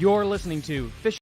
You're listening to Fish.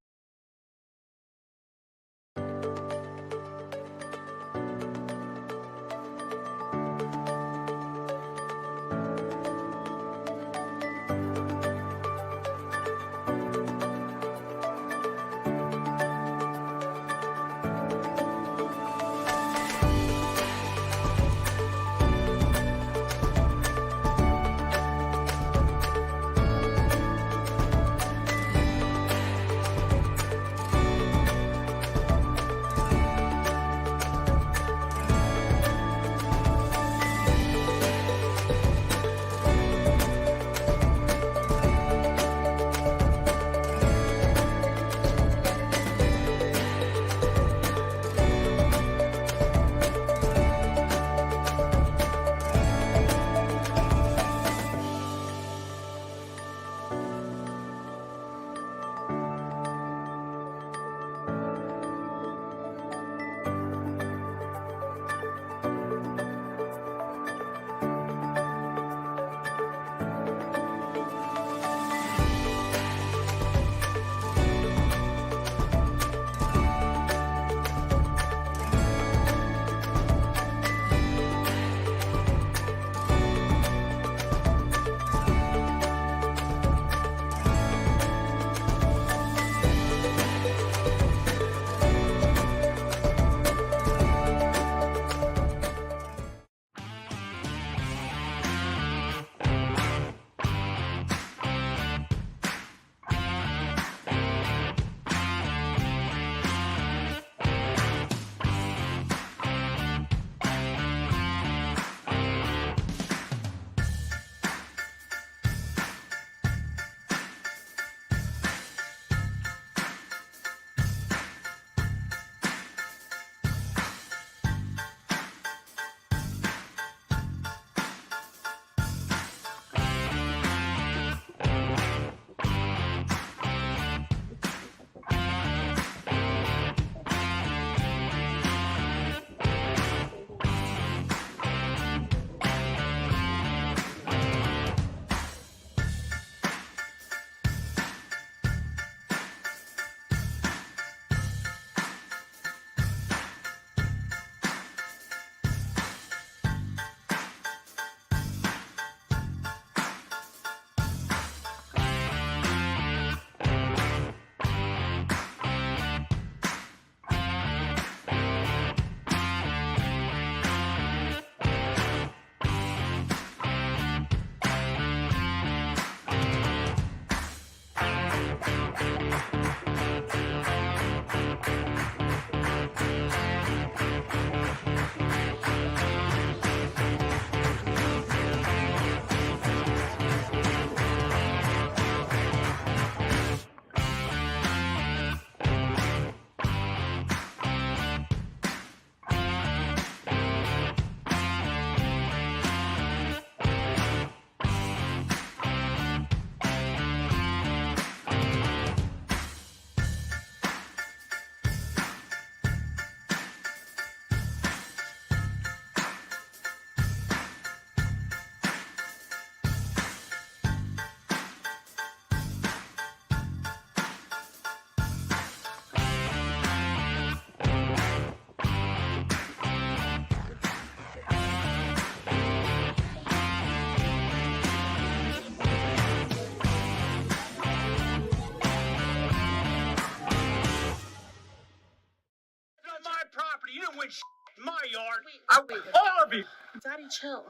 My yard. Wait. All of you. Daddy, chill.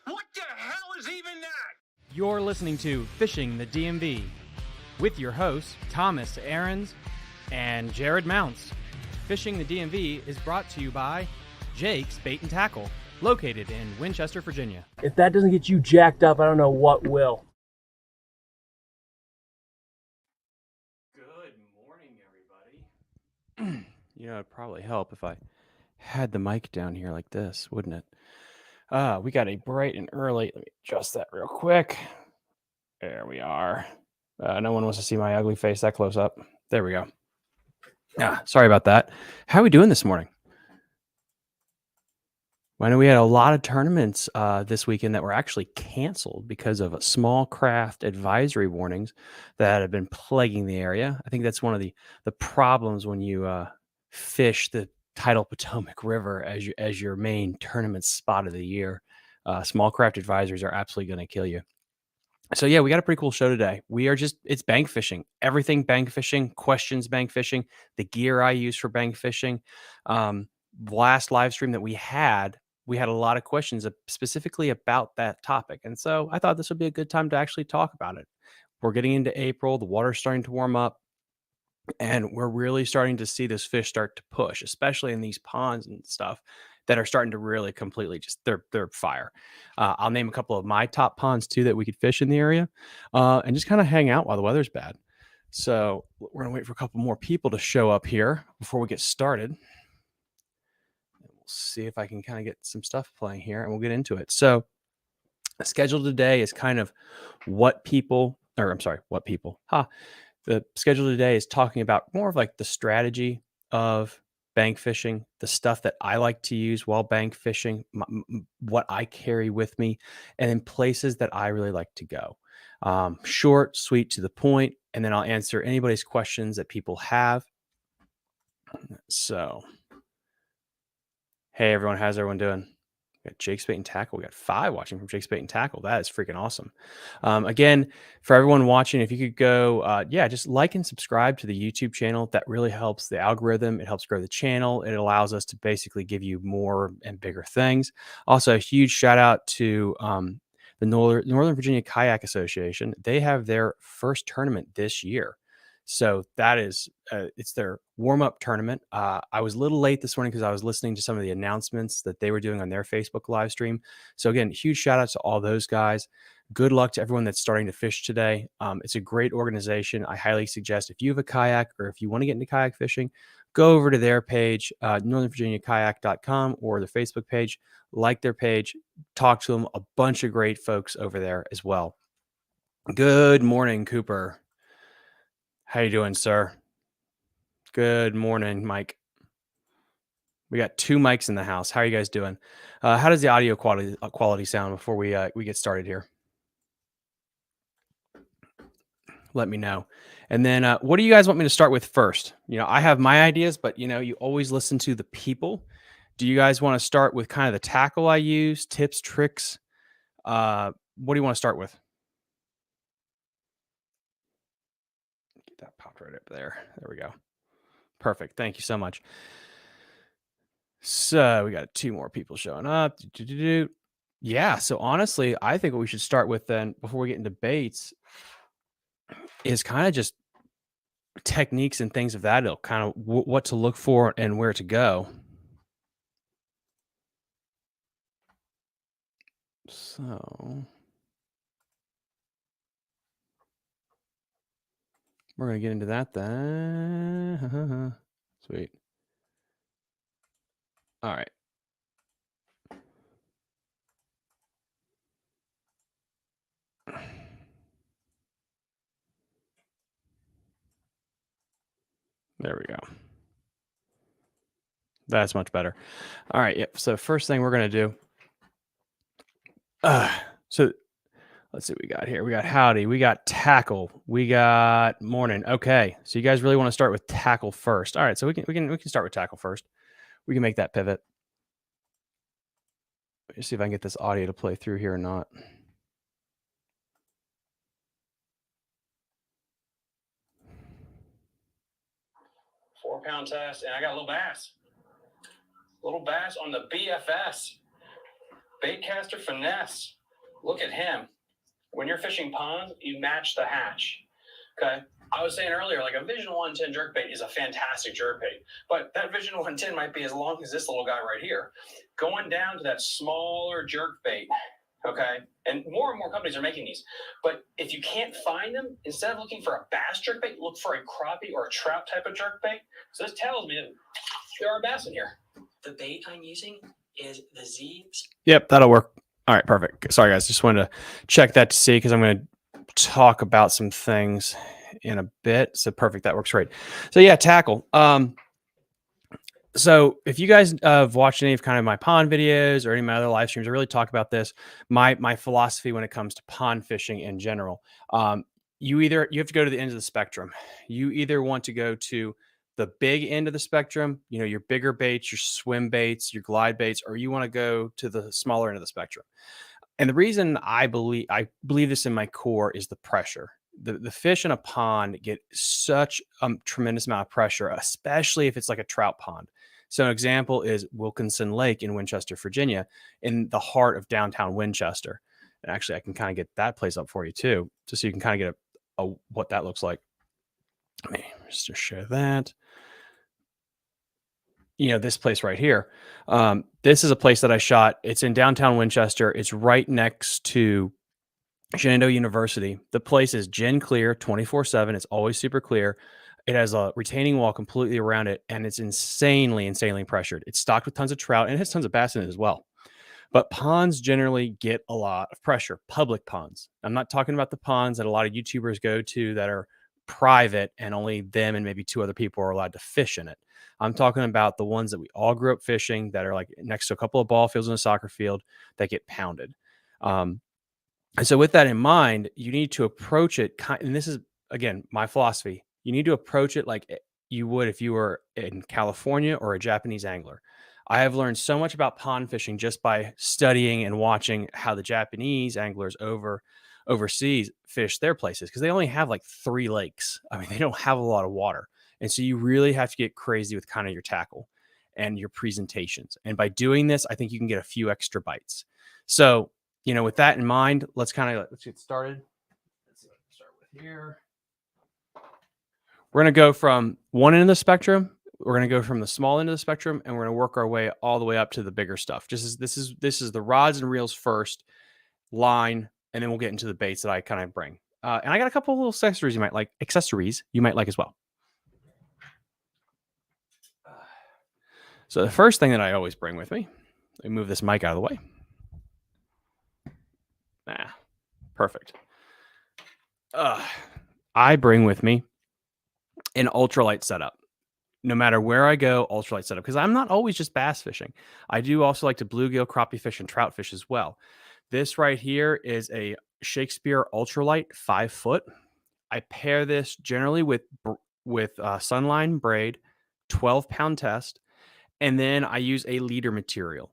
What the hell is even that? You're listening to Fishing the DMV with your hosts, Thomas Ahrens and Jared Mounts. Fishing the DMV is brought to you by Jake's Bait and Tackle, located in Winchester, Virginia. If that doesn't get you jacked up, I don't know what will. Good morning, everybody. It'd probably help if I had the mic down here like this, wouldn't it? We got a bright and early. Let me adjust that real quick. There we are. No one wants to see my ugly face that close up. There we go. Sorry about that. How are we doing this morning? I know we had a lot of tournaments this weekend that were actually canceled because of small craft advisory warnings that have been plaguing the area. I think that's one of the problems when you fish the tidal Potomac River as your main tournament spot of the year. Small craft advisories are absolutely going to kill you. So yeah, we got a pretty cool show today. It's bank fishing, everything bank fishing, questions bank fishing, the gear I use for bank fishing. Last live stream that we had a lot of questions specifically about that topic. And so I thought this would be a good time to actually talk about it. We're getting into April, the water's starting to warm up, and we're really starting to see this fish start to push, especially in these ponds and stuff that are starting to really completely just they're fire. I'll name a couple of my top ponds too that we could fish in the area, and just kind of hang out while the weather's bad. So we're gonna wait for a couple more people to show up here before we get started. We'll see if I can kind of get some stuff playing here, and we'll get into it. So the schedule today is kind of what people. The schedule today is talking about more of like the strategy of bank fishing, the stuff that I like to use while bank fishing, what I carry with me, and then places that I really like to go. Short, sweet, to the point, and then I'll answer anybody's questions that people have. So, hey everyone, how's everyone doing? We got Jake's Bait and Tackle. We got 5 watching from Jake's Bait and Tackle. That is freaking awesome. Again, for everyone watching, if you could go, just like and subscribe to the YouTube channel. That really helps the algorithm. It helps grow the channel. It allows us to basically give you more and bigger things. Also, a huge shout out to the Northern Virginia Kayak Association. They have their first tournament this year. So that is, it's their warm-up tournament. I was a little late this morning because I was listening to some of the announcements that they were doing on their Facebook live stream. So again, huge shout out to all those guys. Good luck to everyone that's starting to fish today. It's a great organization. I highly suggest if you have a kayak or if you want to get into kayak fishing, go over to their page, northernvirginiakayak.com, or their Facebook page, like their page, talk to them. A bunch of great folks over there as well. Good morning, Cooper. How you doing, sir? Good morning, Mike. We got 2 mics in the house. How are you guys doing? How does the audio quality sound before we get started here? Let me know. And then what do you guys want me to start with first? I have my ideas, but you always listen to the people. Do you guys want to start with kind of the tackle I use, tips, tricks? What do you want to start with? Get that popped right up there. There we go. Perfect. Thank you so much. So we got 2 more people showing up. Yeah. So honestly, I think what we should start with then, before we get into baits, is kind of just techniques and things of that ilk, kind of what to look for and where to go. So we're going to get into that then. Sweet. All right. There we go. That's much better. All right. Yep. So first thing we're going to do. So let's see what we got here. We got howdy. We got tackle. We got morning. Okay. So you guys really want to start with tackle first. All right. So we can start with tackle first. We can make that pivot. Let's see if I can get this audio to play through here or not. £4 test, and I got a little bass. Little bass on the BFS. Baitcaster Finesse. Look at him. When you're fishing ponds, you match the hatch. Okay? I was saying earlier, like a Vision 110 jerkbait is a fantastic jerkbait, but that Vision 110 might be as long as this little guy right here. Going down to that smaller jerkbait, okay? And more companies are making these. But if you can't find them, instead of looking for a bass jerkbait, look for a crappie or a trout type of jerkbait. So this tells me that there are bass in here. The bait I'm using is the Z. Yep, that'll work. All right, perfect. Sorry, guys. Just wanted to check that to see because I'm going to talk about some things in a bit. So perfect. That works great. So yeah, tackle. So if you guys have watched any of kind of my pond videos or any of my other live streams, I really talk about this. My philosophy when it comes to pond fishing in general. Um, you have to go to the ends of the spectrum. You either want to go to the big end of the spectrum, you know, your bigger baits, your swim baits, your glide baits, or you want to go to the smaller end of the spectrum. And the reason I believe this in my core is the pressure. The fish in a pond get such a tremendous amount of pressure, especially if it's like a trout pond. So an example is Wilkinson Lake in Winchester, Virginia, in the heart of downtown Winchester. And actually, I can kind of get that place up for you too, just so you can kind of get a what that looks like. Let me just to share that. You know, this place right here. This is a place that I shot. It's in downtown Winchester. It's right next to Shenandoah University. The place is gin clear 24/7. It's always super clear. It has a retaining wall completely around it, and it's insanely, insanely pressured. It's stocked with tons of trout and it has tons of bass in it as well. But ponds generally get a lot of pressure, public ponds. I'm not talking about the ponds that a lot of YouTubers go to that are private and only them and maybe two other people are allowed to fish in it. I'm talking about the ones that we all grew up fishing that are like next to a couple of ball fields in a soccer field that get pounded. Um, and so, with that in mind, you need to approach it. And this is, again, my philosophy. You need to approach it like you would if you were in California or a Japanese angler. I have learned so much about pond fishing just by studying and watching how the Japanese anglers overseas fish their places because they only have like 3 lakes. I mean, they don't have a lot of water. And so you really have to get crazy with kind of your tackle and your presentations. And by doing this, I think you can get a few extra bites. So, you know, with that in mind, let's get started. Let's see what I can start with here. We're going to go from one end of the spectrum. We're going to go from the small end of the spectrum, and we're going to work our way all the way up to the bigger stuff. Just as this is the rods and reels first, line, and then we'll get into the baits that I kind of bring. And I got a couple of little accessories you might like as well. So the first thing that I always bring with me, let me move this mic out of the way. Perfect. I bring with me an ultralight setup. No matter where I go, ultralight setup, because I'm not always just bass fishing. I do also like to bluegill, crappie fish, and trout fish as well. This right here is a Shakespeare ultralight 5 foot. I pair this generally with Sunline braid, 12-pound test, and then I use a leader material.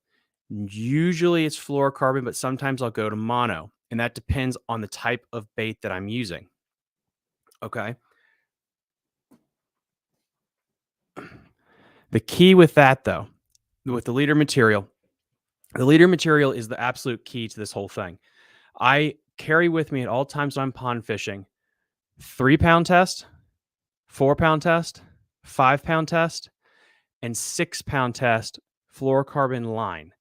Usually it's fluorocarbon, but sometimes I'll go to mono, and that depends on the type of bait that I'm using. Okay. The key with that, though, with the leader material is the absolute key to this whole thing. I carry with me at all times when I'm pond fishing 3-pound test, 4-pound test, 5-pound test, and 6-pound test fluorocarbon line.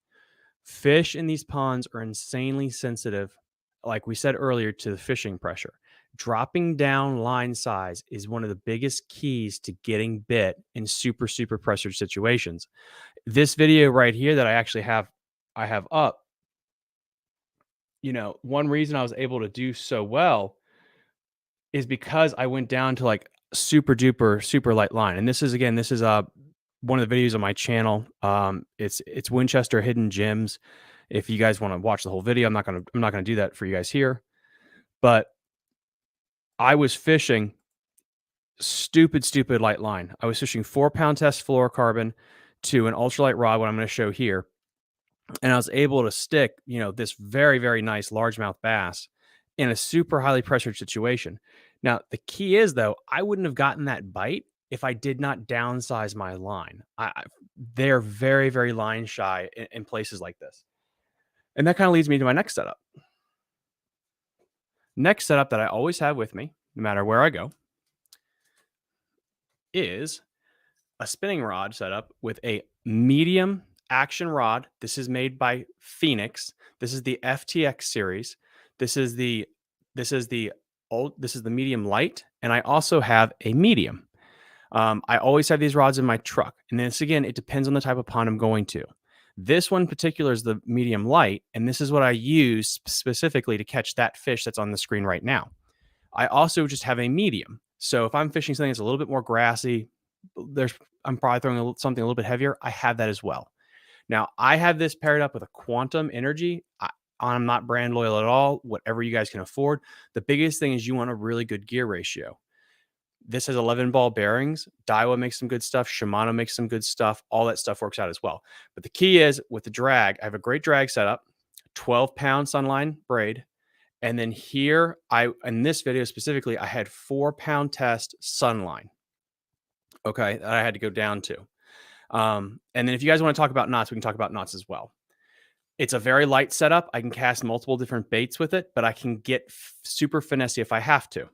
Fish in these ponds are insanely sensitive, like we said earlier, to the fishing pressure. Dropping down line size is one of the biggest keys to getting bit in super, super pressured situations. This video right here that I have up, you know, one reason I was able to do so well is because I went down to like super duper, super light line. And this is one of the videos on my channel. It's Winchester Hidden Gems. If you guys want to watch the whole video, I'm not gonna do that for you guys here. But I was fishing stupid light line. I was fishing 4-pound test fluorocarbon to an ultralight rod, what I'm going to show here. And I was able to stick, you know, this very, very nice largemouth bass in a super highly pressured situation. Now, the key is, though, I wouldn't have gotten that bite if I did not downsize my line. They're very, very line shy in places like this. And that kind of leads me to my next setup. Next setup that I always have with me, no matter where I go, is a spinning rod setup with a medium action rod. This is made by Phoenix. This is the FTX series. This is the medium light, and I also have a medium. I always have these rods in my truck, and this again, it depends on the type of pond I'm going to. This one in particular is the medium light, and this is what I use specifically to catch that fish that's on the screen right now. I also just have a medium. So if I'm fishing something that's a little bit more grassy, I'm probably throwing something a little bit heavier. I have that as well. Now, I have this paired up with a Quantum Energy. I'm not brand loyal at all, whatever you guys can afford. The biggest thing is you want a really good gear ratio. This has 11 ball bearings. Daiwa makes some good stuff. Shimano makes some good stuff. All that stuff works out as well. But the key is with the drag, I have a great drag setup, 12-pound Sunline braid. And then here, in this video specifically, I had 4-pound test Sunline. Okay, that I had to go down to. And then if you guys want to talk about knots, we can talk about knots as well. It's a very light setup. I can cast multiple different baits with it, but I can get super finessey if I have to.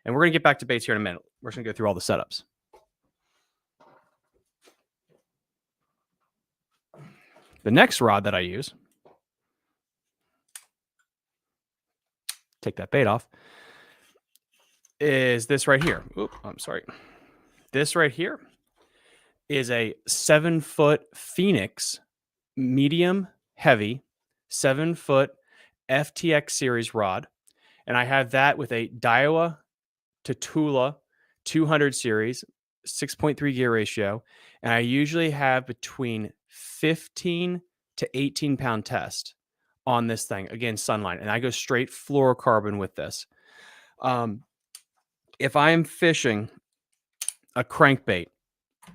And we're going to get back to baits here in a minute. We're just going to go through all the setups. The next rod that I use, take that bait off, is this right here. Oop, I'm sorry. This right here is a 7-foot Phoenix medium heavy 7-foot FTX series rod. And I have that with a Daiwa Tatula 200 series, 6.3 gear ratio. And I usually have between 15 to 18 pound test on this thing. Again, Sunline. And I go straight fluorocarbon with this. If I am fishing a crankbait,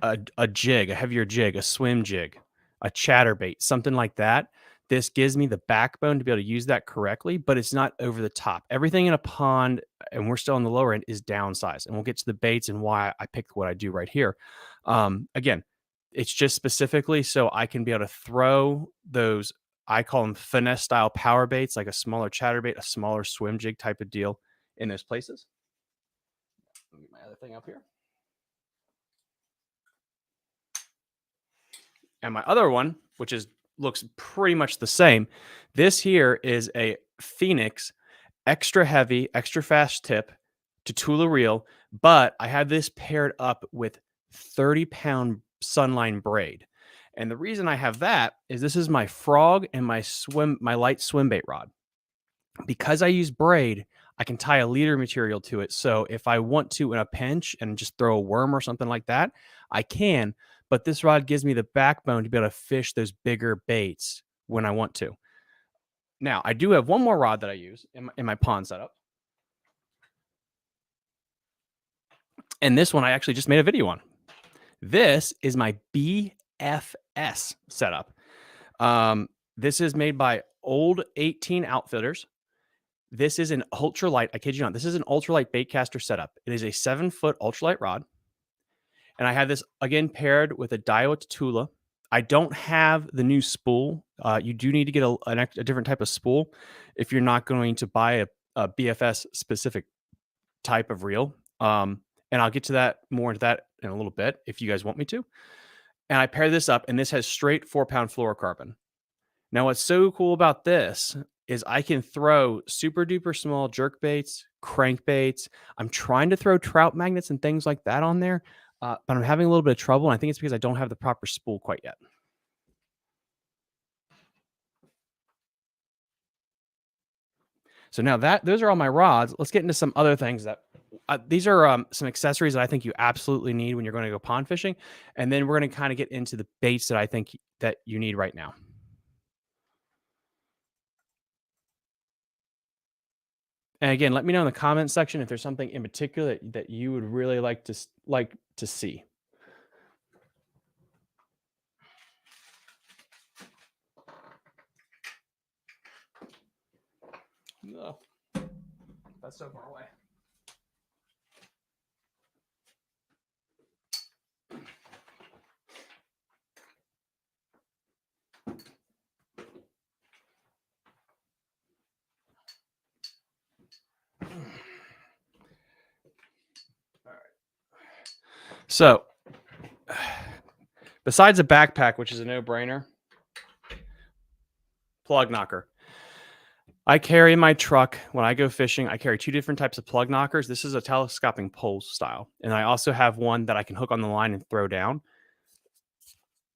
a jig, a heavier jig, a swim jig, a chatterbait, something like that, this gives me the backbone to be able to use that correctly, but it's not over the top. Everything in a pond, and we're still on the lower end, is downsized. And we'll get to the baits and why I picked what I do right here. Again, it's just specifically so I can be able to throw those, I call them finesse style power baits, like a smaller chatterbait, a smaller swim jig type of deal in those places. Let me get my other thing up here. And my other one, which looks pretty much the same. This here is a Phoenix extra heavy, extra fast tip Tatula reel, but I have this paired up with 30-pound Sunline braid. And the reason I have that is this is my frog and my light swim bait rod. Because I use braid, I can tie a leader material to it. So if I want to in a pinch and just throw a worm or something like that, I can. But this rod gives me the backbone to be able to fish those bigger baits when I want to. Now, I do have one more rod that I use in my pond setup. And this one I actually just made a video on. This is my BFS setup. This is made by Old 18 Outfitters. This is an ultralight. I kid you not. This is an ultralight baitcaster setup. It is a 7-foot ultralight rod. And I have this, again, paired with a Daiwa Tatula. I don't have the new spool. You do need to get a different type of spool if you're not going to buy a BFS specific type of reel. And I'll get to that more into that in a little bit if you guys want me to. And I pair this up, and this has straight 4-pound fluorocarbon. Now, what's so cool about this is I can throw super duper small jerk baits, crankbaits. I'm trying to throw trout magnets and things like that on there. But I'm having a little bit of trouble, and I think it's because I don't have the proper spool quite yet. So now those are all my rods. Let's get into some other things that these are some accessories that I think you absolutely need when you're going to go pond fishing, and then we're going to kind of get into the baits that I think that you need right now. And again, let me know in the comment section if there's something in particular that you would really like to see. No, that's so far away. So, besides a backpack, which is a no-brainer, plug knocker. I carry in my truck when I go fishing. I carry 2 different types of plug knockers. This is a telescoping pole style, and I also have one that I can hook on the line and throw down.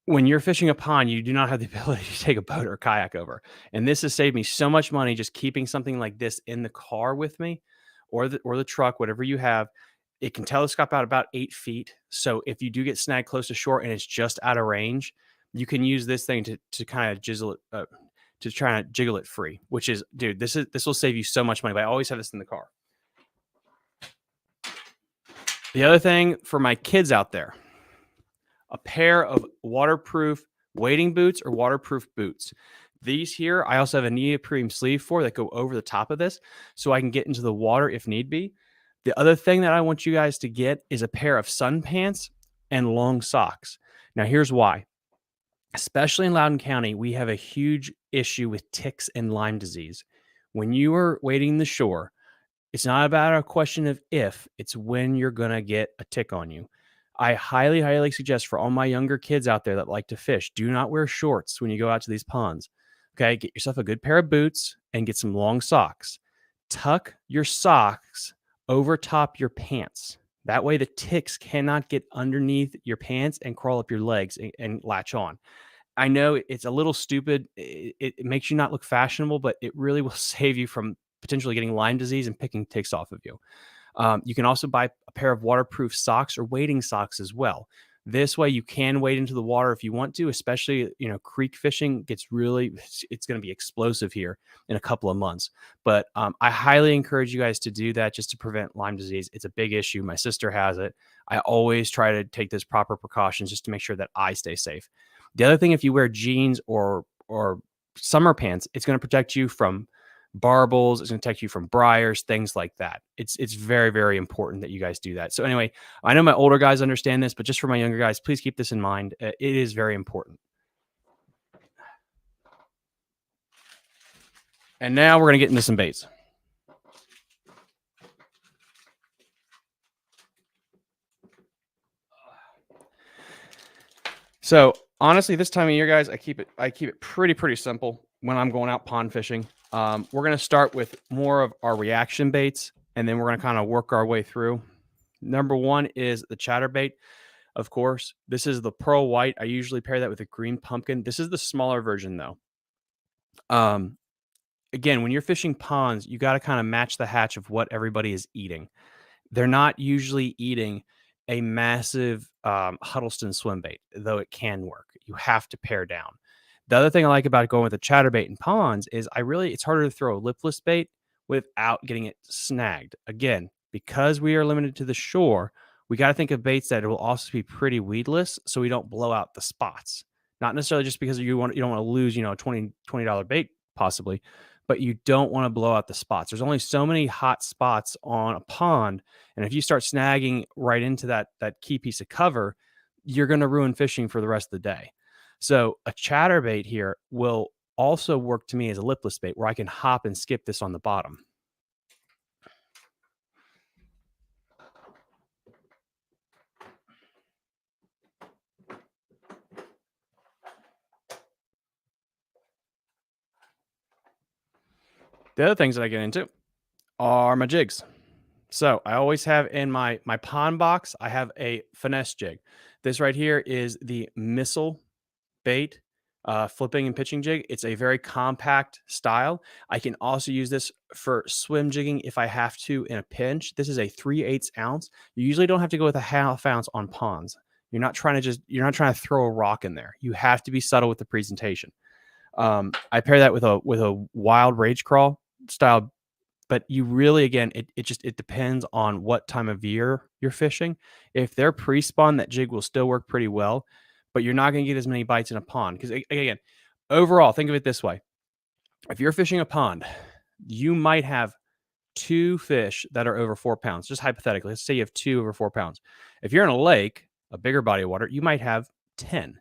When you're fishing a pond, you do not have the ability to take a boat or a kayak over, and this has saved me so much money just keeping something like this in the car with me, or the truck, whatever you have. It can telescope out about 8 feet. So if you do get snagged close to shore and it's just out of range, you can use this thing to kind of jizzle it, to try and jiggle it free, which is, dude, this will save you so much money. But I always have this in the car. The other thing for my kids out there, a pair of waterproof wading boots or waterproof boots. These here, I also have a neoprene sleeve for that go over the top of this so I can get into the water if need be. The other thing that I want you guys to get is a pair of sun pants and long socks. Now, here's why. Especially in Loudoun County, we have a huge issue with ticks and Lyme disease. When you are wading the shore, it's not about a question of if, it's when you're going to get a tick on you. I highly, highly suggest for all my younger kids out there that like to fish, do not wear shorts when you go out to these ponds. Okay, get yourself a good pair of boots and get some long socks. Tuck your socks over top your pants. That way the ticks cannot get underneath your pants and crawl up your legs and latch on. I know it's a little stupid. It makes you not look fashionable, but it really will save you from potentially getting Lyme disease and picking ticks off of you. You can also buy a pair of waterproof socks or wading socks as well. This way you can wade into the water if you want to, especially, creek fishing gets really, it's going to be explosive here in a couple of months. But I highly encourage you guys to do that just to prevent Lyme disease. It's a big issue. My sister has it. I always try to take those proper precautions just to make sure that I stay safe. The other thing, if you wear jeans or summer pants, it's going to protect you from barbels. It's going to protect you from briars, things like that. It's very, very important that you guys do that. So anyway, I know my older guys understand this, but just for my younger guys, please keep this in mind. It is very important. And now we're going to get into some baits. So honestly, this time of year, guys, I keep it pretty simple when I'm going out pond fishing. We're going to start with more of our reaction baits, and then we're going to kind of work our way through. Number one is the chatterbait. Of course, this is the pearl white. I usually pair that with a green pumpkin. This is the smaller version though. Again, when you're fishing ponds, you got to kind of match the hatch of what everybody is eating. They're not usually eating a massive Huddleston swim bait, though it can work. You have to pare down. The other thing I like about going with a chatterbait in ponds is it's harder to throw a lipless bait without getting it snagged. Again, because we are limited to the shore, we got to think of baits that will also be pretty weedless so we don't blow out the spots. Not necessarily just because you don't want to lose, a $20 bait possibly, but you don't want to blow out the spots. There's only so many hot spots on a pond, and if you start snagging right into that key piece of cover, you're going to ruin fishing for the rest of the day. So a chatterbait here will also work to me as a lipless bait where I can hop and skip this on the bottom. The other things that I get into are my jigs. So I always have in my pond box, I have a finesse jig. This right here is the missile bait flipping and pitching jig. It's a very compact style. I can also use this for swim jigging if I have to in a pinch. This is a 3/8 ounce. You usually don't have to go with a half ounce on ponds. You're not trying to throw a rock in there. You have to be subtle with the presentation. I pair that with a wild rage crawl style, but you really, again, it depends on what time of year you're fishing. If they're pre-spawn, that jig will still work pretty well, but you're not going to get as many bites in a pond. Because again, overall, think of it this way. If you're fishing a pond, you might have 2 fish that are over 4 pounds. Just hypothetically, let's say you have 2 over 4 pounds. If you're in a lake, a bigger body of water, you might have 10.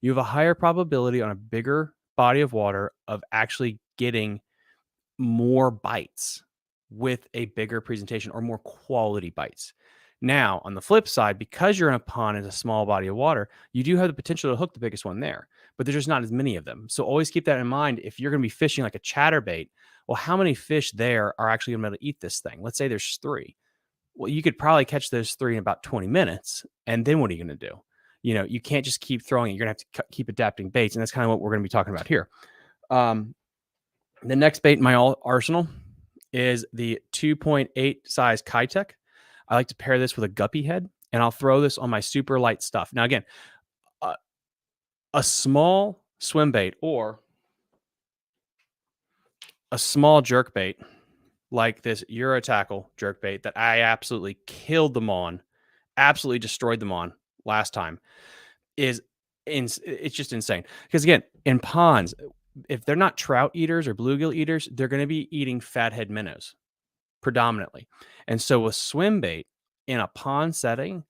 You have a higher probability on a bigger body of water of actually getting more bites with a bigger presentation or more quality bites. Now, on the flip side, because you're in a pond in a small body of water, you do have the potential to hook the biggest one there, but there's just not as many of them. So always keep that in mind. If you're going to be fishing like a chatterbait, well, how many fish there are actually going to be able to eat this thing? Let's say there's 3. Well, you could probably catch those 3 in about 20 minutes. And then what are you going to do? You can't just keep throwing it. You're going to have to keep adapting baits. And that's kind of what we're going to be talking about here. The next bait in my arsenal is the 2.8 size Kitech. I like to pair this with a guppy head, and I'll throw this on my super light stuff. Now, again, a small swim bait or a small jerk bait like this Euro Tackle jerk bait that I absolutely killed them on, absolutely destroyed them on last time, it's just insane. Because again, in ponds, if they're not trout eaters or bluegill eaters, they're going to be eating fathead minnows predominantly. And so with swim bait in a pond setting,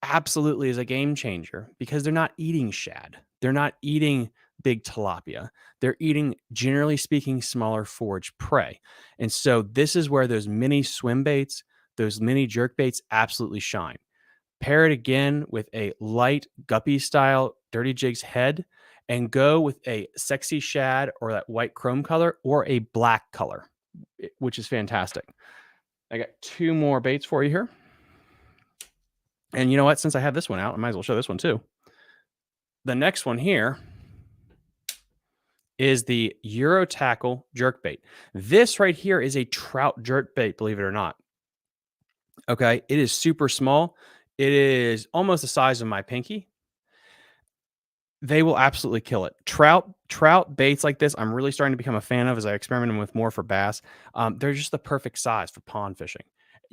absolutely is a game changer because they're not eating shad. They're not eating big tilapia. They're eating, generally speaking, smaller forage prey. And so this is where those mini swim baits, those mini jerk baits absolutely shine. Pair it again with a light guppy style Dirty Jigs head and go with a sexy shad or that white chrome color or a black color, which is fantastic. I got 2 more baits for you here. And you know what? Since I have this one out, I might as well show this one too. The next one here is the Euro Tackle jerk bait. This right here is a trout jerk bait, believe it or not. Okay, it is super small. It is almost the size of my pinky. They will absolutely kill it. Trout baits like this, I'm really starting to become a fan of as I experiment with more for bass. They're just the perfect size for pond fishing.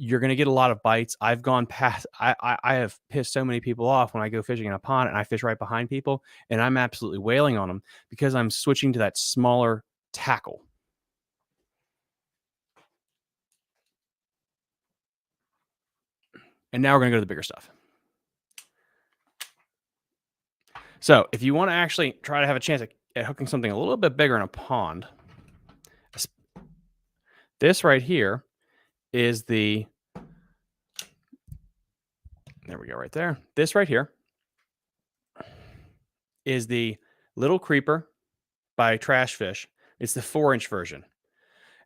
You're going to get a lot of bites. I've gone past, I have pissed so many people off when I go fishing in a pond and I fish right behind people and I'm absolutely wailing on them because I'm switching to that smaller tackle. And now we're going to go to the bigger stuff. So if you want to actually try to have a chance at hooking something a little bit bigger in a pond, this right here is the, there we go right there. This right here is the Little Creeper by Trash Fish. It's the 4-inch version.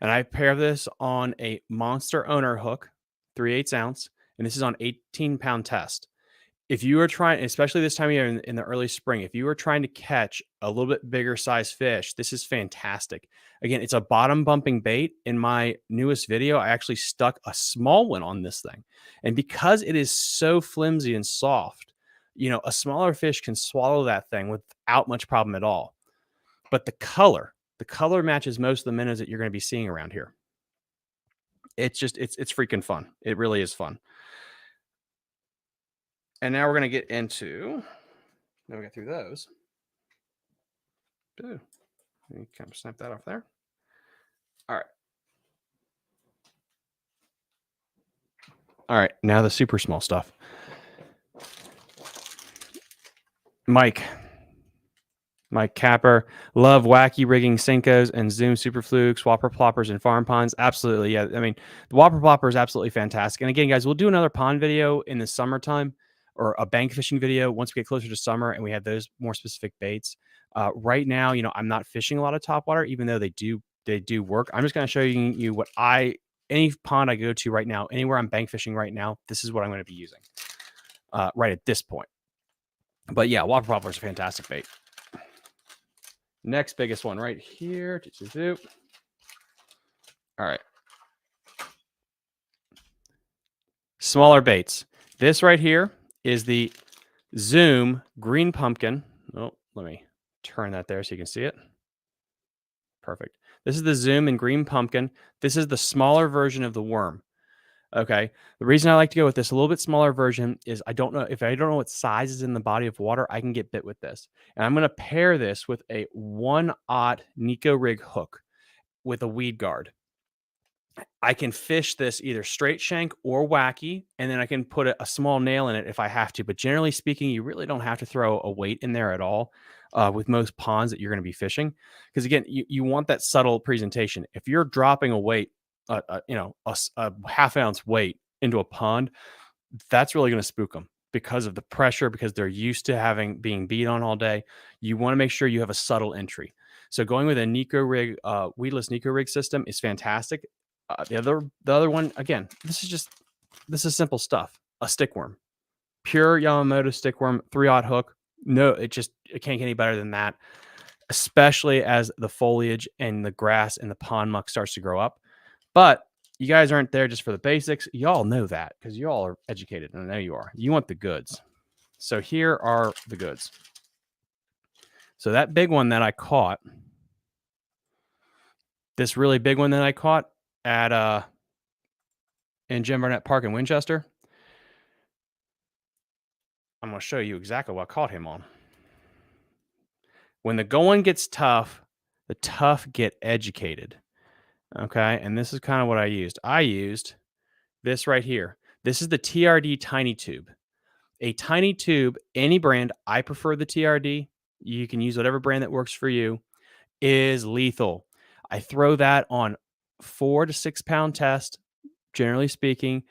And I pair this on a Monster Owner hook, 3/8 ounce, and this is on 18-pound test. If you are trying, especially this time of year in the early spring, if you are trying to catch a little bit bigger size fish, this is fantastic. Again, it's a bottom bumping bait. In my newest video, I actually stuck a small one on this thing. And because it is so flimsy and soft, you know, a smaller fish can swallow that thing without much problem at all. But the color matches most of the minnows that you're going to be seeing around here. It's just, it's freaking fun. It really is fun. And now we're going to get into, now we got through those. Ooh, kind of snap that off there. All right. All right. Now the super small stuff. Mike Capper, love wacky rigging Senkos and Zoom super flukes, whopper ploppers and farm ponds. Absolutely. Yeah. I mean, the whopper plopper is absolutely fantastic. And again, guys, we'll do another pond video in the summertime, or a bank fishing video once we get closer to summer and we have those more specific baits. Right now, you know, I'm not fishing a lot of topwater, even though they do work. I'm just going to show you what any pond I go to right now, anywhere I'm bank fishing right now, this is what I'm going to be using right at this point. But yeah, whopper popper is a fantastic bait. Next biggest one right here. All right. Smaller baits. This right here is the Zoom Green Pumpkin. Oh, let me turn that there so you can see it. Perfect. This is the Zoom and Green Pumpkin. This is the smaller version of the worm. Okay. The reason I like to go with this a little bit smaller version is if I don't know what size is in the body of water, I can get bit with this. And I'm going to pair this with a 1/0 Nico rig hook with a weed guard. I can fish this either straight shank or wacky, and then I can put a small nail in it if I have to. But generally speaking, you really don't have to throw a weight in there at all with most ponds that you're going to be fishing. Because again, you want that subtle presentation. If you're dropping a weight, a 1/2 ounce weight into a pond, that's really going to spook them because of the pressure, because they're used to being beat on all day. You want to make sure you have a subtle entry. So going with a Nico rig, weedless Nico rig system is fantastic. The other one, again, this is simple stuff. A stickworm, pure Yamamoto stickworm, 3/0 hook. No, it can't get any better than that, especially as the foliage and the grass and the pond muck starts to grow up. But you guys aren't there just for the basics. Y'all know that because y'all are educated, and I know you are. You want the goods. So here are the goods. So that big one that I caught, this really big one that I caught at in Jim Burnett Park in Winchester, I'm going to show you exactly what I caught him on. When the going gets tough, the tough get educated. Okay, and this is kind of what I used. I used this right here. This is the TRD Tiny Tube. A tiny tube, any brand, I prefer the TRD. You can use whatever brand that works for you, is lethal. I throw that on 4 to 6 pound test, generally speaking,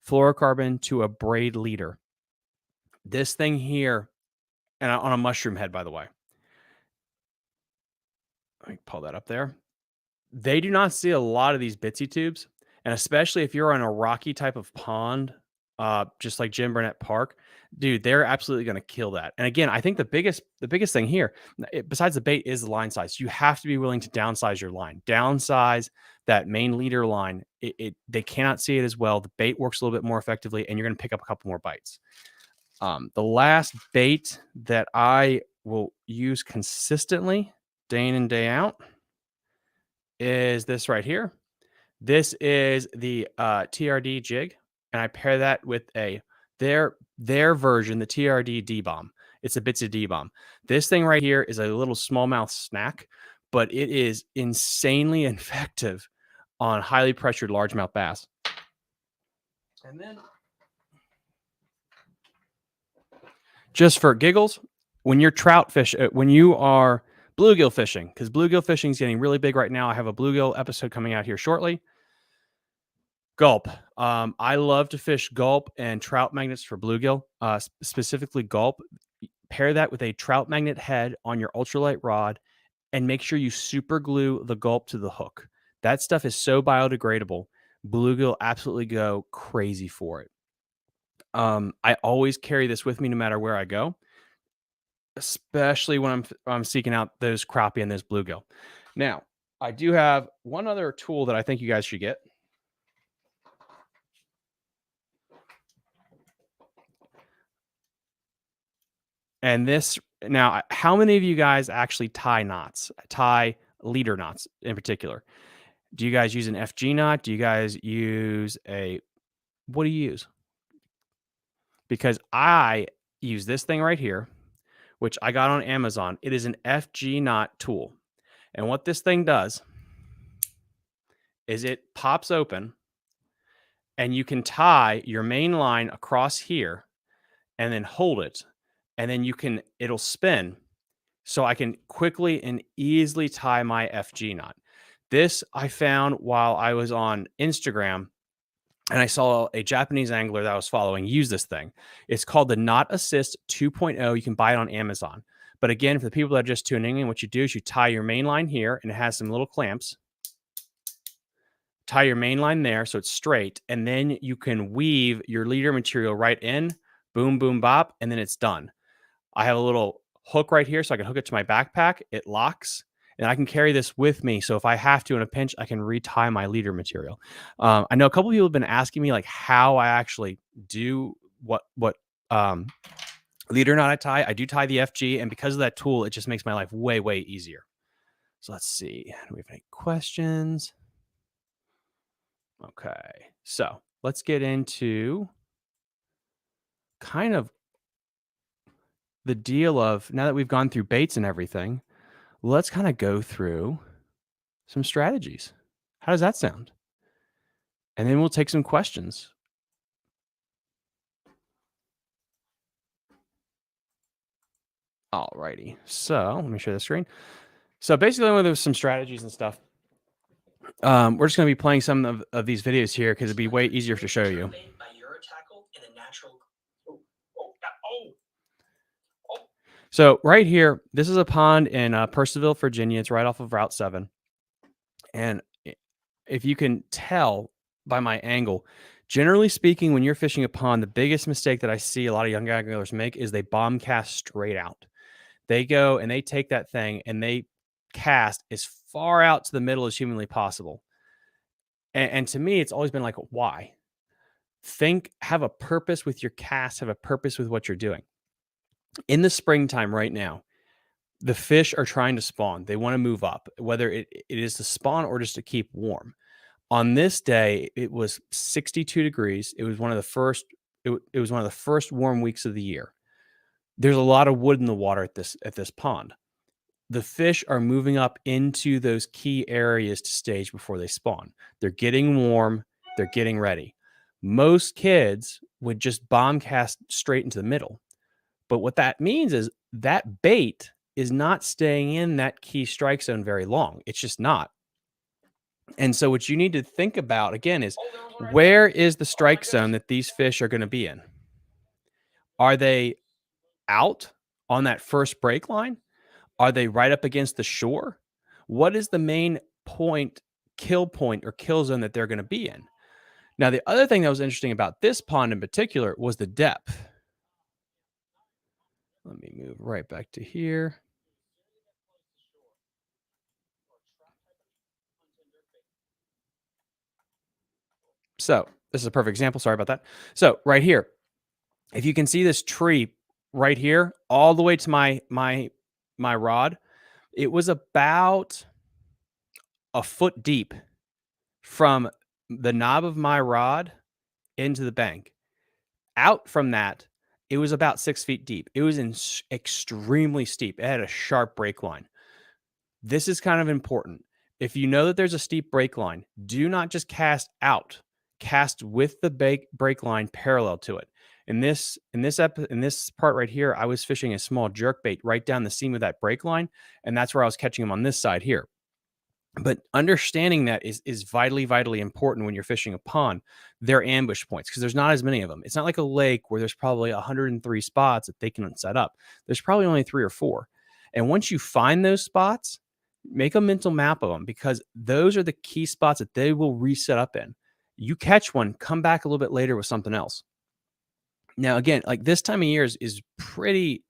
fluorocarbon to a braid leader. This thing here, and on a mushroom head, by the way. Let me pull that up there. They do not see a lot of these bitsy tubes, and especially if you're on a rocky type of pond, just like Jim Burnett Park, dude, they're absolutely going to kill that. And again, I think the biggest thing here, besides the bait, is the line size. You have to be willing to downsize your line, downsize that main leader line. They cannot see it as well. The bait works a little bit more effectively, and you're going to pick up a couple more bites. The last bait that I will use consistently, day in and day out, is this right here. This is the TRD jig, and I pair that with their version, the TRD D-bomb. It's a Bitsy D-bomb. This thing right here is a little smallmouth snack, but it is insanely effective on highly pressured largemouth bass. And then, just for giggles, when you're trout fish, when you are bluegill fishing, because bluegill fishing is getting really big right now. I have a bluegill episode coming out here shortly. Gulp. I love to fish gulp and trout magnets for bluegill, specifically gulp. Pair that with a trout magnet head on your ultralight rod and make sure you super glue the gulp to the hook. That stuff is so biodegradable. Bluegill absolutely go crazy for it. I always carry this with me no matter where I go, especially when I'm seeking out those crappie and those bluegill. Now, I do have one other tool that I think you guys should get. And this, now, how many of you guys actually tie knots, tie leader knots in particular? Do you guys use an FG knot? Do you guys use what do you use? Because I use this thing right here, which I got on Amazon. It is an FG knot tool. And what this thing does is it pops open and you can tie your main line across here and then hold it. And then it'll spin. So I can quickly and easily tie my FG knot. This I found while I was on Instagram, and I saw a Japanese angler that I was following use this thing. It's called the Knot Assist 2.0. You can buy it on Amazon. But again, for the people that are just tuning in, what you do is you tie your main line here, and it has some little clamps. Tie your main line there so it's straight, and then you can weave your leader material right in, boom, boom, bop, and then it's done. I have a little hook right here so I can hook it to my backpack. It locks, and I can carry this with me. So if I have to in a pinch, I can retie my leader material. I know a couple of people have been asking me like how I actually do what leader knot I tie. I do tie the FG, and because of that tool, it just makes my life way, way easier. So let's see. Do we have any questions? Okay. So let's get into kind of the deal of, now that we've gone through baits and everything, let's kind of go through some strategies. How does that sound? And then we'll take some questions. Alrighty. So let me share the screen. So basically, when there's some strategies and stuff, we're just going to be playing some of these videos here because it'd be way easier to show you. By Eurotackle in a natural. So right here, this is a pond in Purcellville, Virginia. It's right off of Route 7. And if you can tell by my angle, generally speaking, when you're fishing a pond, the biggest mistake that I see a lot of young anglers make is they bomb cast straight out. They go and they take that thing and they cast as far out to the middle as humanly possible. And to me, it's always been like, why? Have a purpose with your cast, have a purpose with what you're doing. In the springtime right now, the fish are trying to spawn. They want to move up, whether it is to spawn or just to keep warm. On this day, it was 62 degrees. It was one of the first. It was one of the first warm weeks of the year. There's a lot of wood in the water at this pond. The fish are moving up into those key areas to stage before they spawn. They're getting warm. They're getting ready. Most kids would just bomb cast straight into the middle. But what that means is that bait is not staying in that key strike zone very long. It's just not. And so what you need to think about again is, where is the strike zone that these fish are going to be in? Are they out on that first break line? Are they right up against the shore? What is the main kill point or kill zone that they're going to be in? Now, the other thing that was interesting about this pond in particular was the depth. Let me move right back to here. So this is a perfect example. Sorry about that. So right here, if you can see this tree right here, all the way to my rod, it was about a foot deep from the knob of my rod into the bank. Out from that, it was about 6 feet deep. It was extremely steep. It had a sharp break line. This is kind of important. If you know that there's a steep break line, do not just cast out. Cast with the break line parallel to it. In this part right here, I was fishing a small jerk bait right down the seam of that break line, and that's where I was catching them on this side here. But understanding that is vitally, vitally important when you're fishing a pond. They're ambush points because there's not as many of them. It's not like a lake where there's probably 103 spots that they can set up. There's probably only 3 or 4. And once you find those spots, make a mental map of them, because those are the key spots that they will reset up in. You catch one, come back a little bit later with something else. Now, again, like this time of year is pretty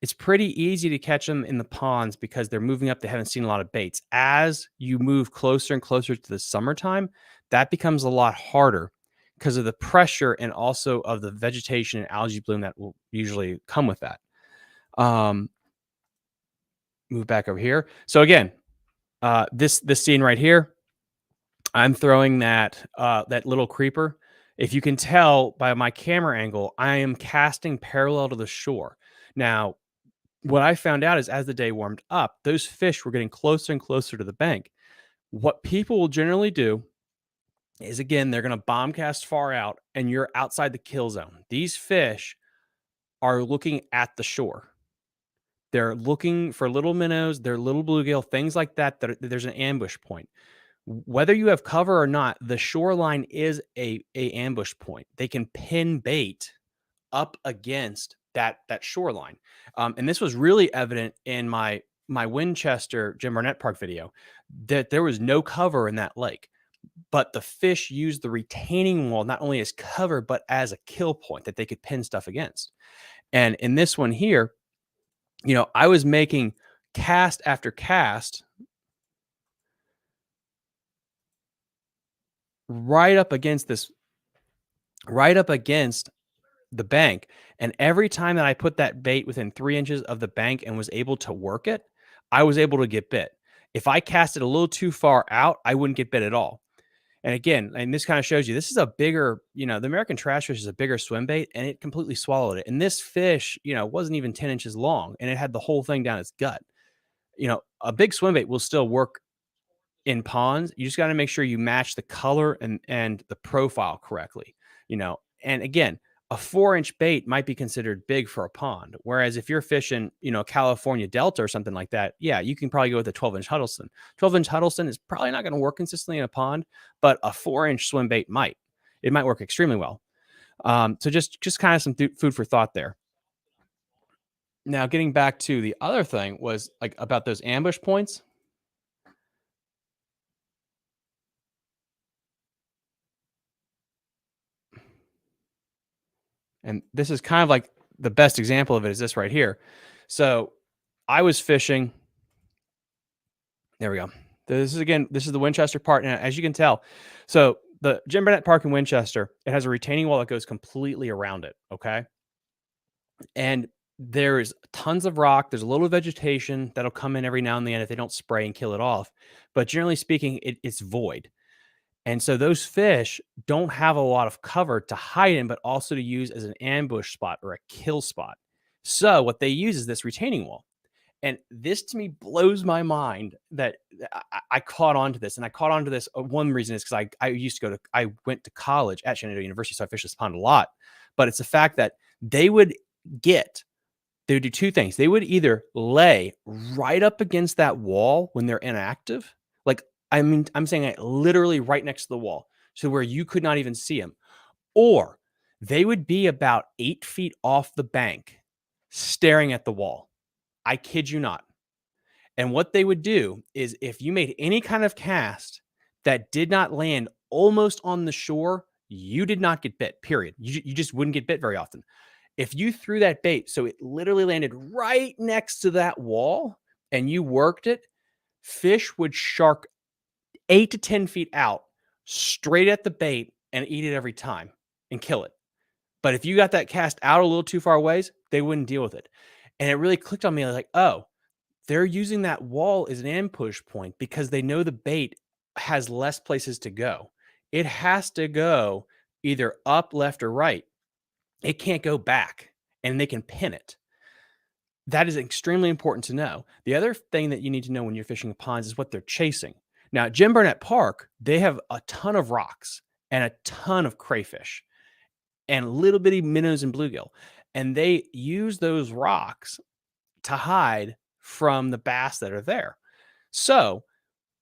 easy to catch them in the ponds because they're moving up. They haven't seen a lot of baits. As you move closer and closer to the summertime, that becomes a lot harder because of the pressure and also of the vegetation and algae bloom that will usually come with that. Move back over here. So again, this scene right here, I'm throwing that little creeper. If you can tell by my camera angle, I am casting parallel to the shore. Now, what I found out is as the day warmed up, those fish were getting closer and closer to the bank. What people will generally do is, again, they're going to bomb cast far out and you're outside the kill zone. These fish are looking at the shore. They're looking for little minnows, they're little bluegill, things like that, there's an ambush point. Whether you have cover or not, the shoreline is a ambush point. They can pin bait up against that shoreline. And this was really evident in my Winchester Jim Barnett Park video, that there was no cover in that lake. But the fish used the retaining wall not only as cover, but as a kill point that they could pin stuff against. And in this one here, I was making cast after cast right up against the bank. And every time that I put that bait within 3 inches of the bank and was able to work it, I was able to get bit. If I cast it a little too far out, I wouldn't get bit at all. And again, and this kind of shows you, this is a bigger, the American trash fish is a bigger swim bait, and it completely swallowed it. And this fish, wasn't even 10 inches long, and it had the whole thing down its gut. A big swim bait will still work in ponds. You just got to make sure you match the color and the profile correctly, and again, a 4-inch bait might be considered big for a pond. Whereas if you're fishing, California Delta or something like that, yeah, you can probably go with a 12-inch Huddleston. 12-inch Huddleston is probably not going to work consistently in a pond, but a 4-inch swim bait might. It might work extremely well. So just kind of some food for thought there. Now, getting back to the other thing was like about those ambush points. And this is kind of like the best example of it is this right here. So I was fishing. There we go. This is the Winchester Park. And as you can tell, so the Jim Burnett Park in Winchester, it has a retaining wall that goes completely around it. Okay. And there's tons of rock. There's a little vegetation that'll come in every now and then if they don't spray and kill it off. But generally speaking, it's void. And so those fish don't have a lot of cover to hide in, but also to use as an ambush spot or a kill spot. So what they use is this retaining wall. And this to me blows my mind that I caught on to this. And I caught on to this. One reason is because I went to college at Shenandoah University, so I fished this pond a lot. But it's the fact that they would do two things. They would either lay right up against that wall when they're inactive. Like, I mean, I'm saying it literally right next to the wall, so where you could not even see them. Or they would be about 8 feet off the bank staring at the wall. I kid you not. And what they would do is if you made any kind of cast that did not land almost on the shore, you did not get bit, period. You just wouldn't get bit very often. If you threw that bait, so it literally landed right next to that wall and you worked it, fish would shark 8 to 10 feet out straight at the bait and eat it every time and kill it. But if you got that cast out a little too far ways, they wouldn't deal with it. And it really clicked on me. I was like, oh, they're using that wall as an ambush point because they know the bait has less places to go. It has to go either up, left, or right. It can't go back, and they can pin it. That is extremely important to know. The other thing that you need to know when you're fishing ponds is what they're chasing. Now, at Jim Burnett Park, they have a ton of rocks and a ton of crayfish and little bitty minnows and bluegill. And they use those rocks to hide from the bass that are there. So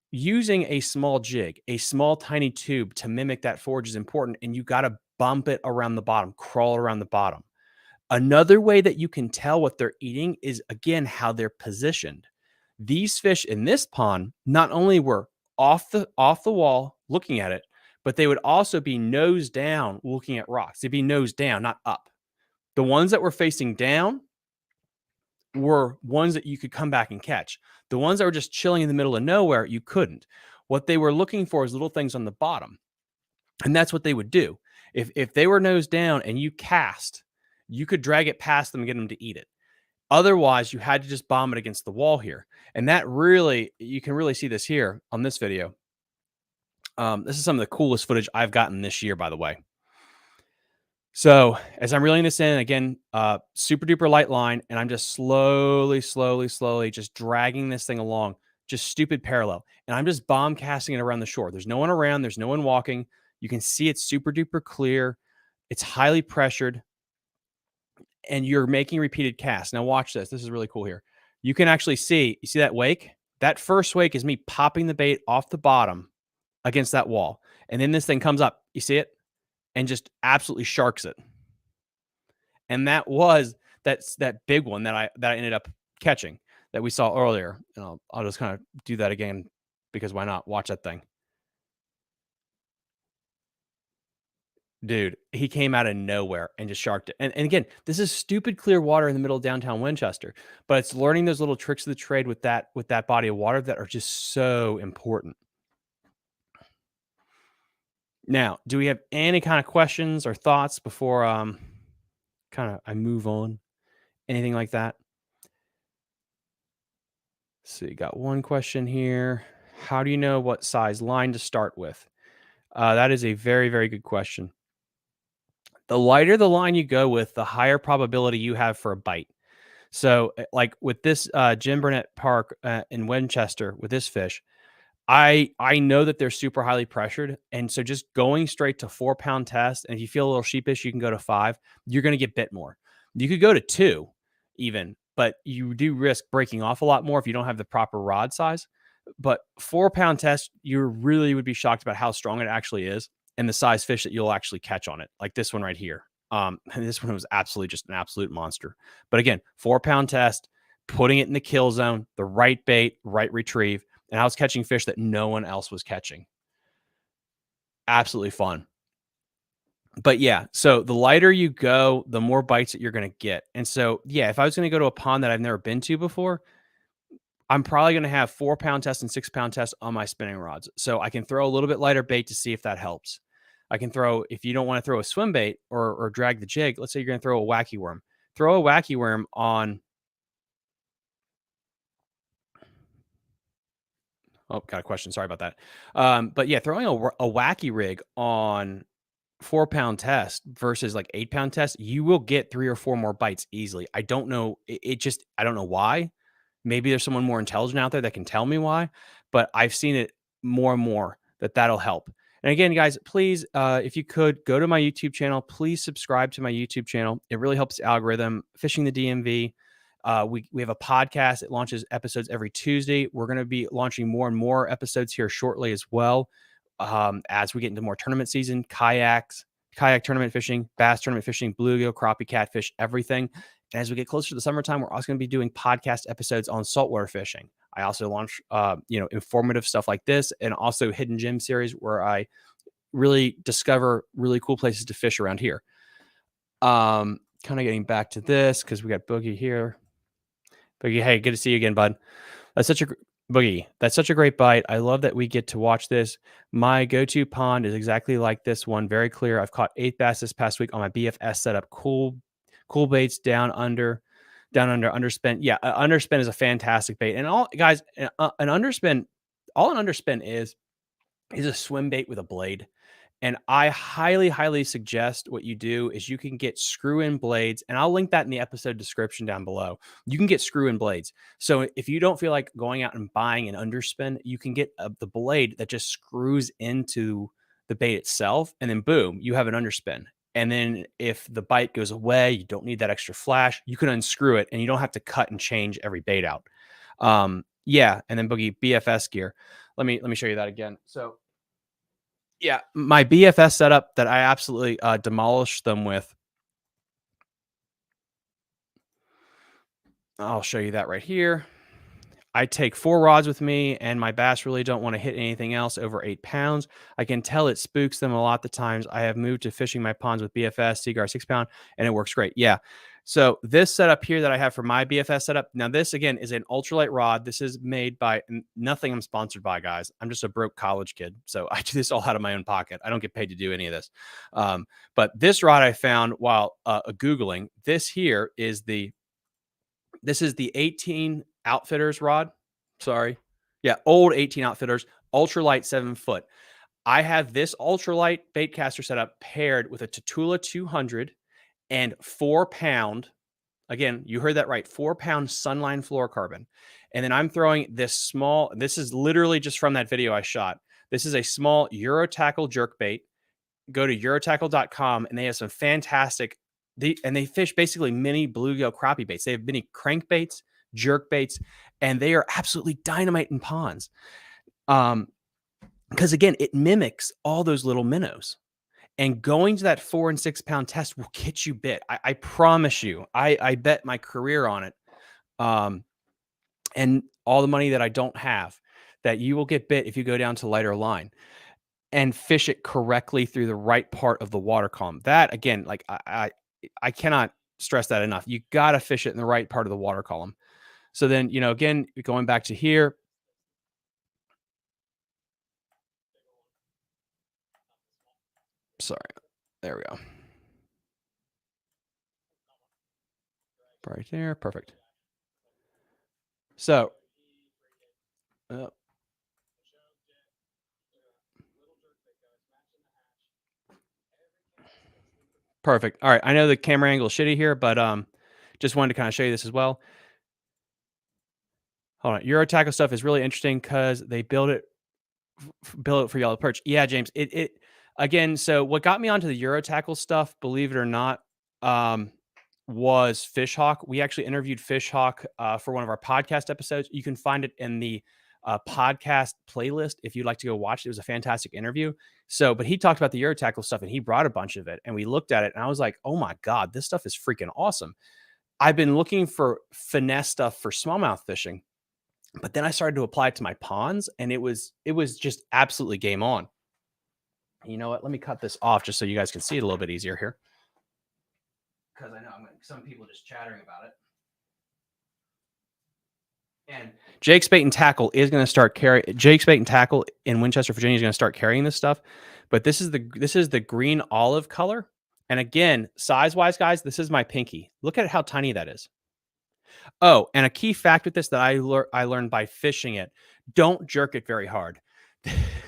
using a small jig, a small tiny tube to mimic that forage is important. And you got to bump it around the bottom, crawl around the bottom. Another way that you can tell what they're eating is, again, how they're positioned. These fish in this pond not only were off the wall looking at it, but they would also be nose down looking at rocks. They'd be nose down, not up. The ones that were facing down were ones that you could come back and catch. The ones that were just chilling in the middle of nowhere, you couldn't. What they were looking for is little things on the bottom. And that's what they would do. If they were nose down and you cast, you could drag it past them and get them to eat it. Otherwise, you had to just bomb it against the wall here. And that really, you can really see this here on this video. This is some of the coolest footage I've gotten this year, by the way. So as I'm reeling this in, again, super duper light line, and I'm just slowly just dragging this thing along, just stupid parallel. And I'm just bomb casting it around the shore. There's no one around. There's no one walking. You can see it's super duper clear. It's highly pressured. And you're making repeated casts. Now watch this. This is really cool here. You can actually see, you see that wake? That first wake is me popping the bait off the bottom against that wall. And then this thing comes up. You see it? And just absolutely sharks it. And that was that big one that I ended up catching that we saw earlier. And I'll just kind of do that again because why not? Watch that thing. Dude, he came out of nowhere and just sharked it. And again, this is stupid clear water in the middle of downtown Winchester, but it's learning those little tricks of the trade with that body of water that are just so important. Now, do we have any kind of questions or thoughts before I move on? Anything like that? Let's see, got one question here. How do you know what size line to start with? That is a very, very good question. The lighter the line you go with, the higher probability you have for a bite. So like with this Jim Burnett Park in Winchester with this fish, I know that they're super highly pressured. And so just going straight to 4-pound test, and if you feel a little sheepish, you can go to 5. You're going to get bit more. You could go to 2 even, but you do risk breaking off a lot more if you don't have the proper rod size. But 4-pound test, you really would be shocked about how strong it actually is and the size fish that you'll actually catch on it. Like this one right here. And this one was absolutely just an absolute monster. But again, 4-pound test, putting it in the kill zone, the right bait, right retrieve. And I was catching fish that no one else was catching. Absolutely fun. But yeah, so the lighter you go, the more bites that you're going to get. And so, yeah, if I was going to go to a pond that I've never been to before, I'm probably going to have 4-pound test and 6-pound test on my spinning rods. So I can throw a little bit lighter bait to see if that helps. I can throw, if you don't want to throw a swim bait or drag the jig, let's say you're going to throw a wacky worm. Throw a wacky worm on. Oh, got a question. Sorry about that. But yeah, throwing a wacky rig on 4-pound test versus like 8-pound test, you will get 3 or 4 more bites easily. I don't know. I don't know why. Maybe there's someone more intelligent out there that can tell me why, but I've seen it more and more that'll help. And again, guys, please, if you could go to my YouTube channel, please subscribe to my YouTube channel. It really helps the algorithm. Fishing the DMV. We have a podcast. It launches episodes every Tuesday. We're going to be launching more and more episodes here shortly as well. As we get into more tournament season, kayak tournament fishing, bass tournament fishing, bluegill, crappie, catfish, everything. And as we get closer to the summertime, we're also going to be doing podcast episodes on saltwater fishing. I also launch, informative stuff like this, and also hidden gem series where I really discover really cool places to fish around here. Kind of getting back to this because we got Boogie here. Boogie, hey, good to see you again, bud. That's such a great bite. I love that we get to watch this. My go-to pond is exactly like this one. Very clear. I've caught 8 bass this past week on my BFS setup. Cool baits down under underspin. Yeah, underspin is a fantastic bait. And all guys, an underspin is a swim bait with a blade. And I highly, highly suggest what you do is you can get screw-in blades, and I'll link that in the episode description down below. You can get screw-in blades. So if you don't feel like going out and buying an underspin, you can get the blade that just screws into the bait itself, and then boom, you have an underspin. And then if the bite goes away, you don't need that extra flash, you can unscrew it, and you don't have to cut and change every bait out. Yeah, and then Boogie BFS gear. Let me show you that again. So yeah, my BFS setup that I absolutely demolished them with. I'll show you that right here. I take 4 rods with me, and my bass really don't want to hit anything else over 8 pounds. I can tell it spooks them a lot the times. I have moved to fishing my ponds with BFS, Seaguar 6-pound, and it works great. Yeah. So this setup here that I have for my BFS setup, now this again is an ultralight rod. This is made by nothing I'm sponsored by, guys. I'm just a broke college kid. So I do this all out of my own pocket. I don't get paid to do any of this. But this rod I found while Googling, this is the 18 Outfitters rod. Sorry. Yeah, old 18 Outfitters, ultralight 7-foot. I have this ultralight baitcaster setup paired with a Tatula 200 and 4-pound. Again, you heard that right. 4-pound Sunline fluorocarbon. And then I'm throwing this is literally just from that video I shot. This is a small Eurotackle jerkbait. Go to eurotackle.com and they have some fantastic, they fish basically mini bluegill crappie baits. They have mini crankbaits, jerk baits, and they are absolutely dynamite in ponds. Because again, it mimics all those little minnows. And going to that 4 and 6 pound test will get you bit. I promise you. I bet my career on it. And all the money that I don't have, that you will get bit if you go down to lighter line and fish it correctly through the right part of the water column. That again, like I cannot stress that enough. You got to fish it in the right part of the water column. So then, again, going back to here. Sorry. There we go. Right there. Perfect. So, perfect. All right. I know the camera angle is shitty here, but just wanted to kind of show you this as well. Hold on. Eurotackle stuff is really interesting because they build it for yellow perch. Yeah, James. It again. So what got me onto the Eurotackle stuff, believe it or not, was Fishhawk. We actually interviewed Fishhawk for one of our podcast episodes. You can find it in the podcast playlist if you'd like to go watch it. It was a fantastic interview. So, but he talked about the Eurotackle stuff and he brought a bunch of it and we looked at it and I was like, oh my God, this stuff is freaking awesome. I've been looking for finesse stuff for smallmouth fishing, but then I started to apply it to my ponds and it was just absolutely game on. You know what? Let me cut this off just so you guys can see it a little bit easier here. Because I know some people just chattering about it. And Jake's Bait and Tackle is going to start carrying. Jake's Bait and Tackle in Winchester, Virginia is going to start carrying this stuff. But this is the green olive color. And again, size-wise, guys, this is my pinky. Look at how tiny that is. Oh, and a key fact with this that I learned by fishing it: don't jerk it very hard.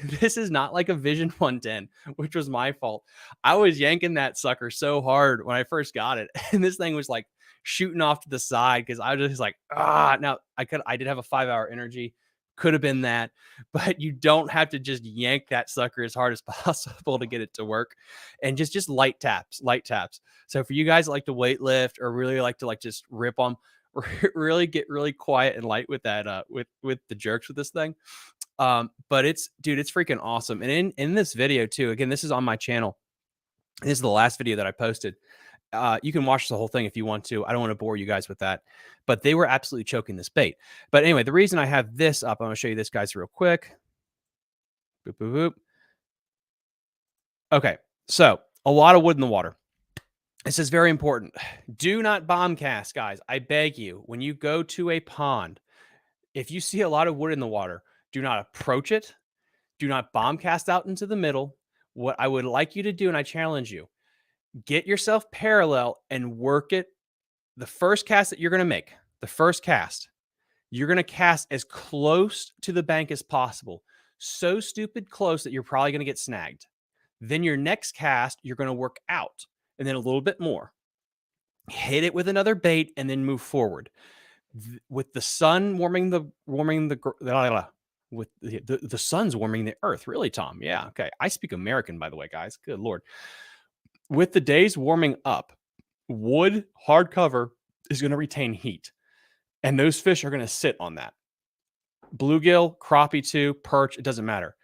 This is not like a Vision 110, which was my fault. I was yanking that sucker so hard when I first got it, and this thing was like shooting off to the side because I was just like, ah. Now I did have a 5-hour energy, could have been that, but you don't have to just yank that sucker as hard as possible to get it to work, and just light taps. So for you guys that like to weight lift or really like to just rip on, really get really quiet and light with that with the jerks with this thing. But it's freaking awesome. And in this video too, again, this is on my channel. This is the last video that I posted. You can watch the whole thing if you want to. I don't want to bore you guys with that, but they were absolutely choking this bait. But anyway, the reason I have this up, I'm going to show you this, guys, real quick. Boop, boop, boop. Okay. So a lot of wood in the water. This is very important. Do not bomb cast, guys. I beg you, when you go to a pond, if you see a lot of wood in the water, do not approach it. Do not bomb cast out into the middle. What I would like you to do, and I challenge you, get yourself parallel and work it. The first cast that you're going to make, you're going to cast as close to the bank as possible. So stupid close that you're probably going to get snagged. Then your next cast, you're going to work out and then a little bit more. Hit it with another bait and then move forward. With the sun warming the sun's warming the earth. Really, Tom? Yeah. Okay. I speak American, by the way, guys. Good Lord. With the days warming up, wood hardcover is going to retain heat, and those fish are going to sit on that. Bluegill, crappie too, perch, it doesn't matter.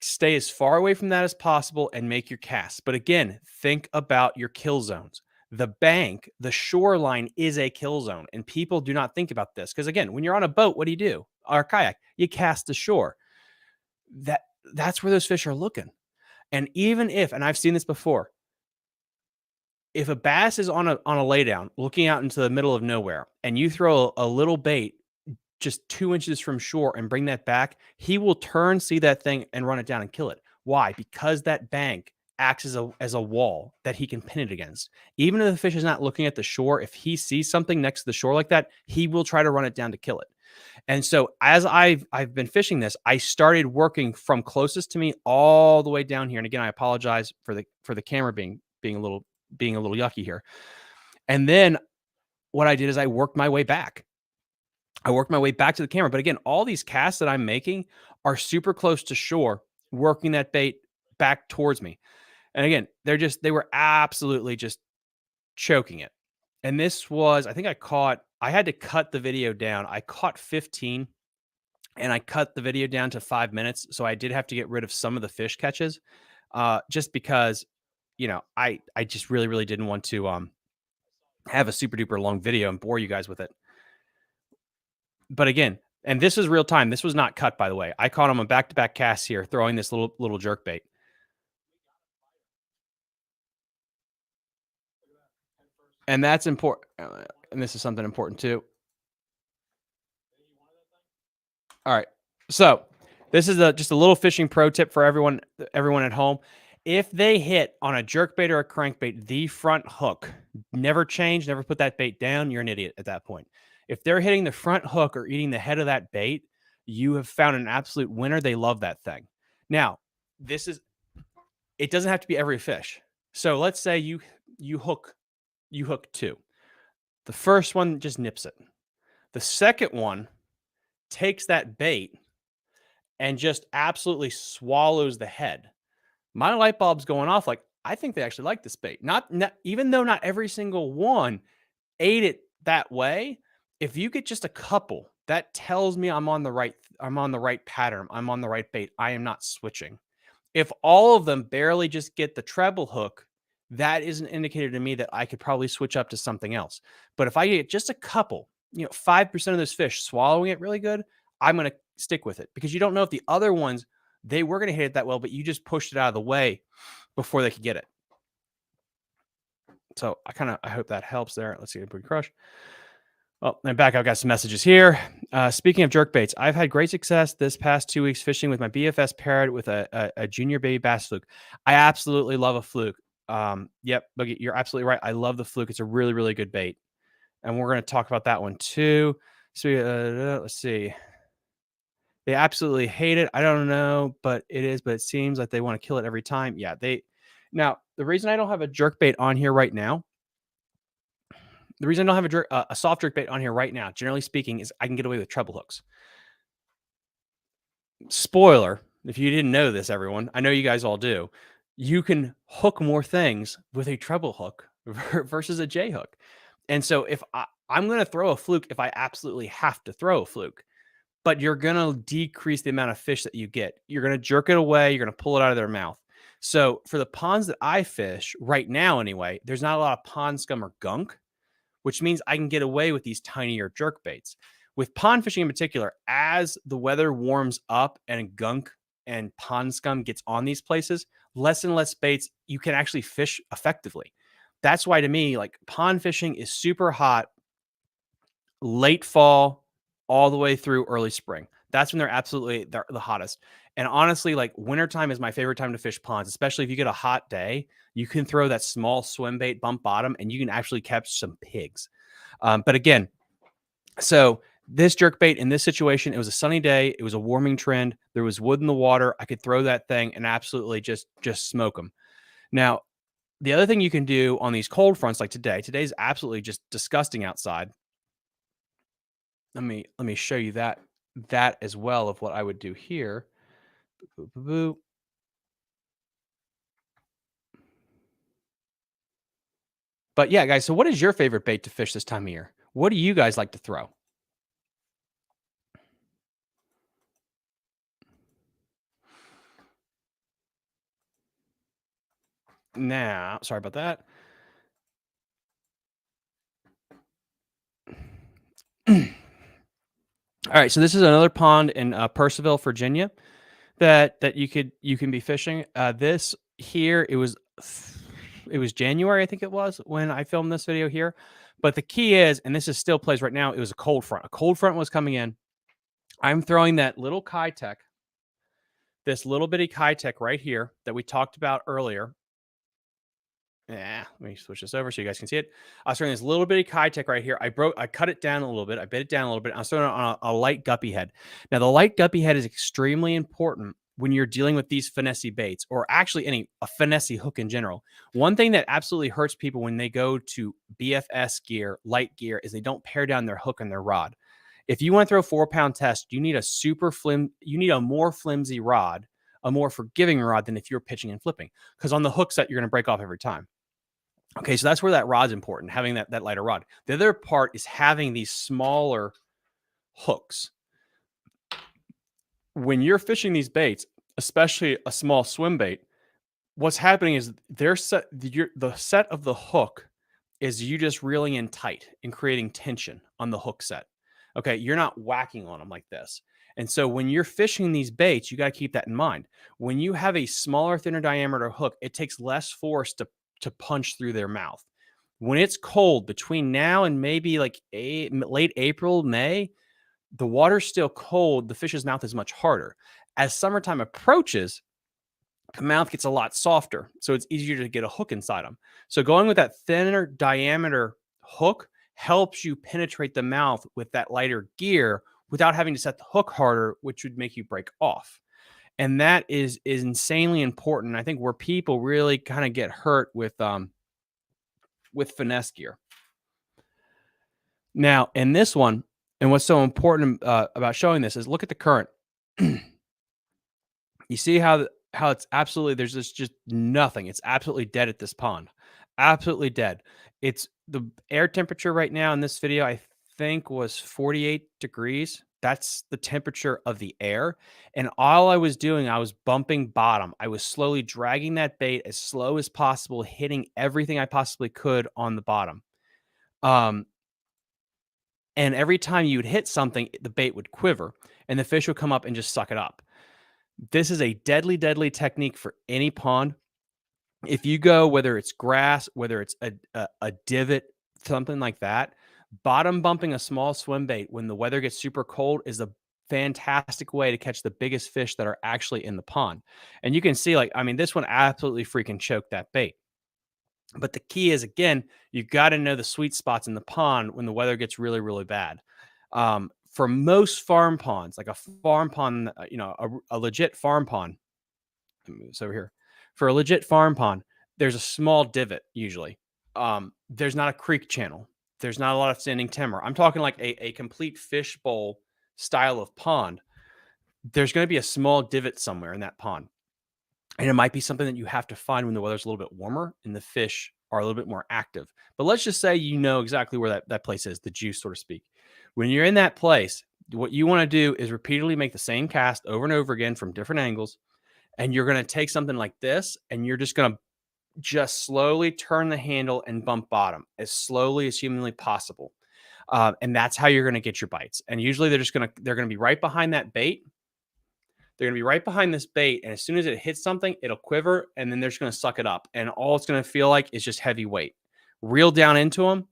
Stay as far away from that as possible and make your casts. But again, think about your kill zones. The bank, the shoreline is a kill zone, and people do not think about this because, again, when you're on a boat, what do you do? Or kayak, you cast to shore. That's where those fish are looking. And even if, and I've seen this before, if a bass is on a laydown looking out into the middle of nowhere and you throw a little bait just 2 inches from shore and bring that back, he will turn, see that thing, and run it down and kill it. Why? Because that bank acts as a wall that he can pin it against. Even if the fish is not looking at the shore, if he sees something next to the shore like that, he will try to run it down to kill it. And so as I've been fishing this, I started working from closest to me all the way down here. And again, I apologize for the camera being a little yucky here. And then what I did is I worked my way back. I worked my way back to the camera. But again, all these casts that I'm making are super close to shore, working that bait back towards me. And again, they were absolutely just choking it. And this was, I think I had to cut the video down. I caught 15 and I cut the video down to 5 minutes. So I did have to get rid of some of the fish catches just because, I just really, really didn't want to have a super duper long video and bore you guys with it. But again, and this is real time. This was not cut, by the way. I caught him on back-to-back casts here, throwing this little jerk bait. And that's important. And this is something important too. All right. So this is just a little fishing pro tip for everyone at home. If they hit on a jerk bait or a crankbait, the front hook, never change, never put that bait down. You're an idiot at that point. If they're hitting the front hook or eating the head of that bait, you have found an absolute winner. They love that thing. Now, it doesn't have to be every fish. So let's say you hook 2. The first one just nips it. The second one takes that bait and just absolutely swallows the head. My light bulb's going off like, I think they actually like this bait. Not even though not every single one ate it that way. If you get just a couple, that tells me I'm on the right pattern. I'm on the right bait. I am not switching. If all of them barely just get the treble hook, that is an indicator to me that I could probably switch up to something else. But if I get just a couple, 5% of those fish swallowing it really good, I'm going to stick with it because you don't know if the other ones, they were going to hit it that well, but you just pushed it out of the way before they could get it. So I hope that helps there. Let's see, pretty crush. Well, I'm back. I've got some messages here. Speaking of jerk baits, I've had great success this past 2 weeks fishing with my BFS parrot with a junior baby bass fluke. I absolutely love a fluke. Yep, Boogie, you're absolutely right. I love the fluke. It's a really, really good bait. And we're going to talk about that one too. So let's see. They absolutely hate it. I don't know, but it seems like they want to kill it every time. Yeah, now the reason I don't have a jerk bait on here right now, the reason I don't have a soft jerk bait on here right now, generally speaking, is I can get away with treble hooks. Spoiler, if you didn't know this, everyone, I know you guys all do. You can hook more things with a treble hook versus a J hook. And so if I'm going to throw a fluke if I absolutely have to throw a fluke, but you're going to decrease the amount of fish that you get. You're going to jerk it away. You're going to pull it out of their mouth. So for the ponds that I fish right now, anyway, there's not a lot of pond scum or gunk, which means I can get away with these tinier jerk baits. With pond fishing in particular, as the weather warms up and gunk and pond scum gets on these places, less and less baits, you can actually fish effectively. That's why to me, like pond fishing is super hot late fall all the way through early spring. That's when they're the hottest. And honestly, like wintertime is my favorite time to fish ponds, especially if you get a hot day. You can throw that small swim bait bump bottom and you can actually catch some pigs. But again, so this jerk bait in this situation, it was a sunny day. It was a warming trend. There was wood in the water. I could throw that thing and absolutely just smoke them. Now, the other thing you can do on these cold fronts like today's absolutely just disgusting outside. Let me show you that as well of what I would do here. Boop, boop, boop. But yeah, guys, so what is your favorite bait to fish this time of year? What do you guys like to throw? Now, sorry about that. All right, so this is another pond in Purcellville, Virginia, that you can be fishing. This here, it was January, I think it was, when I filmed this video here. But the key is, and this is still plays right now, it was a cold front. A cold front was coming in. I'm throwing that little Kitech, this little bitty Kitech right here that we talked about earlier. Yeah, let me switch this over so you guys can see it. I was throwing this little bitty Kitech right here. I cut it down a little bit. I bit it down a little bit. I was throwing it on a light guppy head. Now, the light guppy head is extremely important when you're dealing with these finesse baits, or actually a finesse hook in general. One thing that absolutely hurts people when they go to BFS gear, light gear, is they don't pare down their hook and their rod. If you want to throw 4-pound test, you need a more flimsy rod, a more forgiving rod than if you're pitching and flipping. Because on the hook set, you're going to break off every time. Okay, so that's where that rod's important, having that lighter rod. The other part is having these smaller hooks. When you're fishing these baits, especially a small swim bait, what's happening is the set of the hook is you just reeling in tight and creating tension on the hook set. Okay, you're not whacking on them like this. And so when you're fishing these baits, you got to keep that in mind. When you have a smaller, thinner diameter hook, it takes less force to punch through their mouth. When it's cold between now and maybe like late April, May, the water's still cold. The fish's mouth is much harder. As summertime approaches, the mouth gets a lot softer, so it's easier to get a hook inside them. So going with that thinner diameter hook helps you penetrate the mouth with that lighter gear without having to set the hook harder, which would make you break off. And that is insanely important. I think where people really kind of get hurt with finesse gear. Now, in this one, and what's so important about showing this is look at the current. You see how it's absolutely, there's just nothing. It's absolutely dead at this pond. Absolutely dead. It's the air temperature right now in this video, I think was 48 degrees. That's the temperature of the air. And all I was doing, I was bumping bottom. I was slowly dragging that bait as slow as possible, hitting everything I possibly could on the bottom. And every time you would hit something, the bait would quiver and the fish would come up and just suck it up. This is a deadly, deadly technique for any pond. If you go, whether it's grass, whether it's a divot, something like that, bottom bumping a small swim bait when the weather gets super cold is a fantastic way to catch the biggest fish that are actually in the pond. And you can see, like, I mean, this one absolutely freaking choked that bait. But the key is, again, you've got to know the sweet spots in the pond when the weather gets really, really bad. For most farm ponds, like a farm pond, a legit farm pond, let me move this over here. For a legit farm pond, there's a small divot usually. There's not a creek channel. There's not a lot of standing timber. I'm talking like a complete fish bowl style of pond. There's going to be a small divot somewhere in that pond. And it might be something that you have to find when the weather's a little bit warmer and the fish are a little bit more active. But let's just say you know exactly where that place is, the juice, so to speak. When you're in that place, what you want to do is repeatedly make the same cast over and over again from different angles. And you're going to take something like this and you're just going to just slowly turn the handle and bump bottom as slowly as humanly possible. And that's how you're going to get your bites. And usually they're going to be right behind that bait. They're going to be right behind this bait. And as soon as it hits something, it'll quiver and then they're just going to suck it up. And all it's going to feel like is just heavy weight. Reel down into them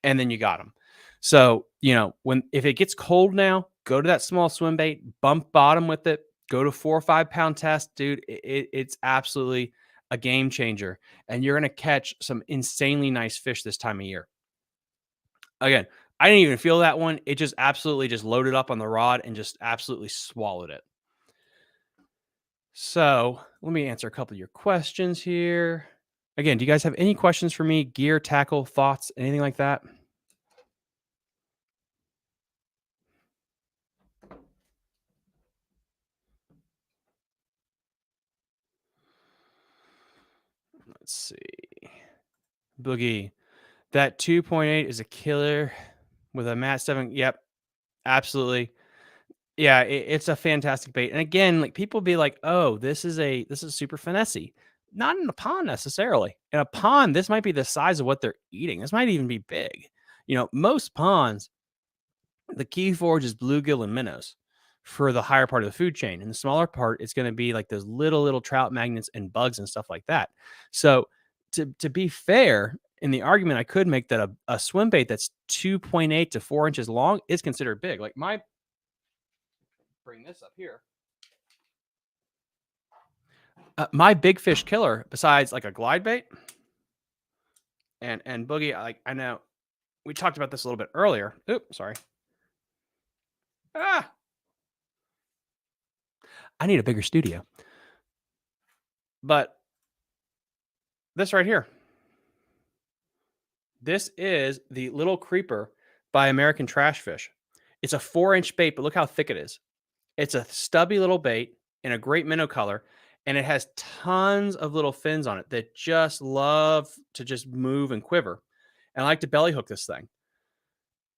and then you got them. So, if it gets cold now, go to that small swim bait, bump bottom with it, go to 4 or 5 pound test, dude. It's absolutely a game changer. And you're going to catch some insanely nice fish this time of year. Again, I didn't even feel that one. It just absolutely just loaded up on the rod and just absolutely swallowed it. So let me answer a couple of your questions here. Again, do you guys have any questions for me? Gear, tackle, thoughts, anything like that? Let's see. Boogie, that 2.8 is a killer with a Mat 7. Yep, absolutely. Yeah, it's a fantastic bait. And again, like people be like, "Oh, this is super finessey." Not in a pond necessarily. In a pond, this might be the size of what they're eating. This might even be big. Most ponds, the key forage is bluegill and minnows for the higher part of the food chain. And the smaller part, it's going to be like those little trout magnets and bugs and stuff like that. So to be fair, in the argument, I could make that a swim bait that's 2.8 to 4 inches long is considered big. Like bring this up here. My big fish killer, besides like a glide bait and Boogie, I know we talked about this a little bit earlier. Oops, sorry. I need a bigger studio. But this right here. This is the Little Creeper by American Trash Fish. It's a 4-inch bait, but look how thick it is. It's a stubby little bait in a great minnow color, and it has tons of little fins on it that just love to just move and quiver. And I like to belly hook this thing.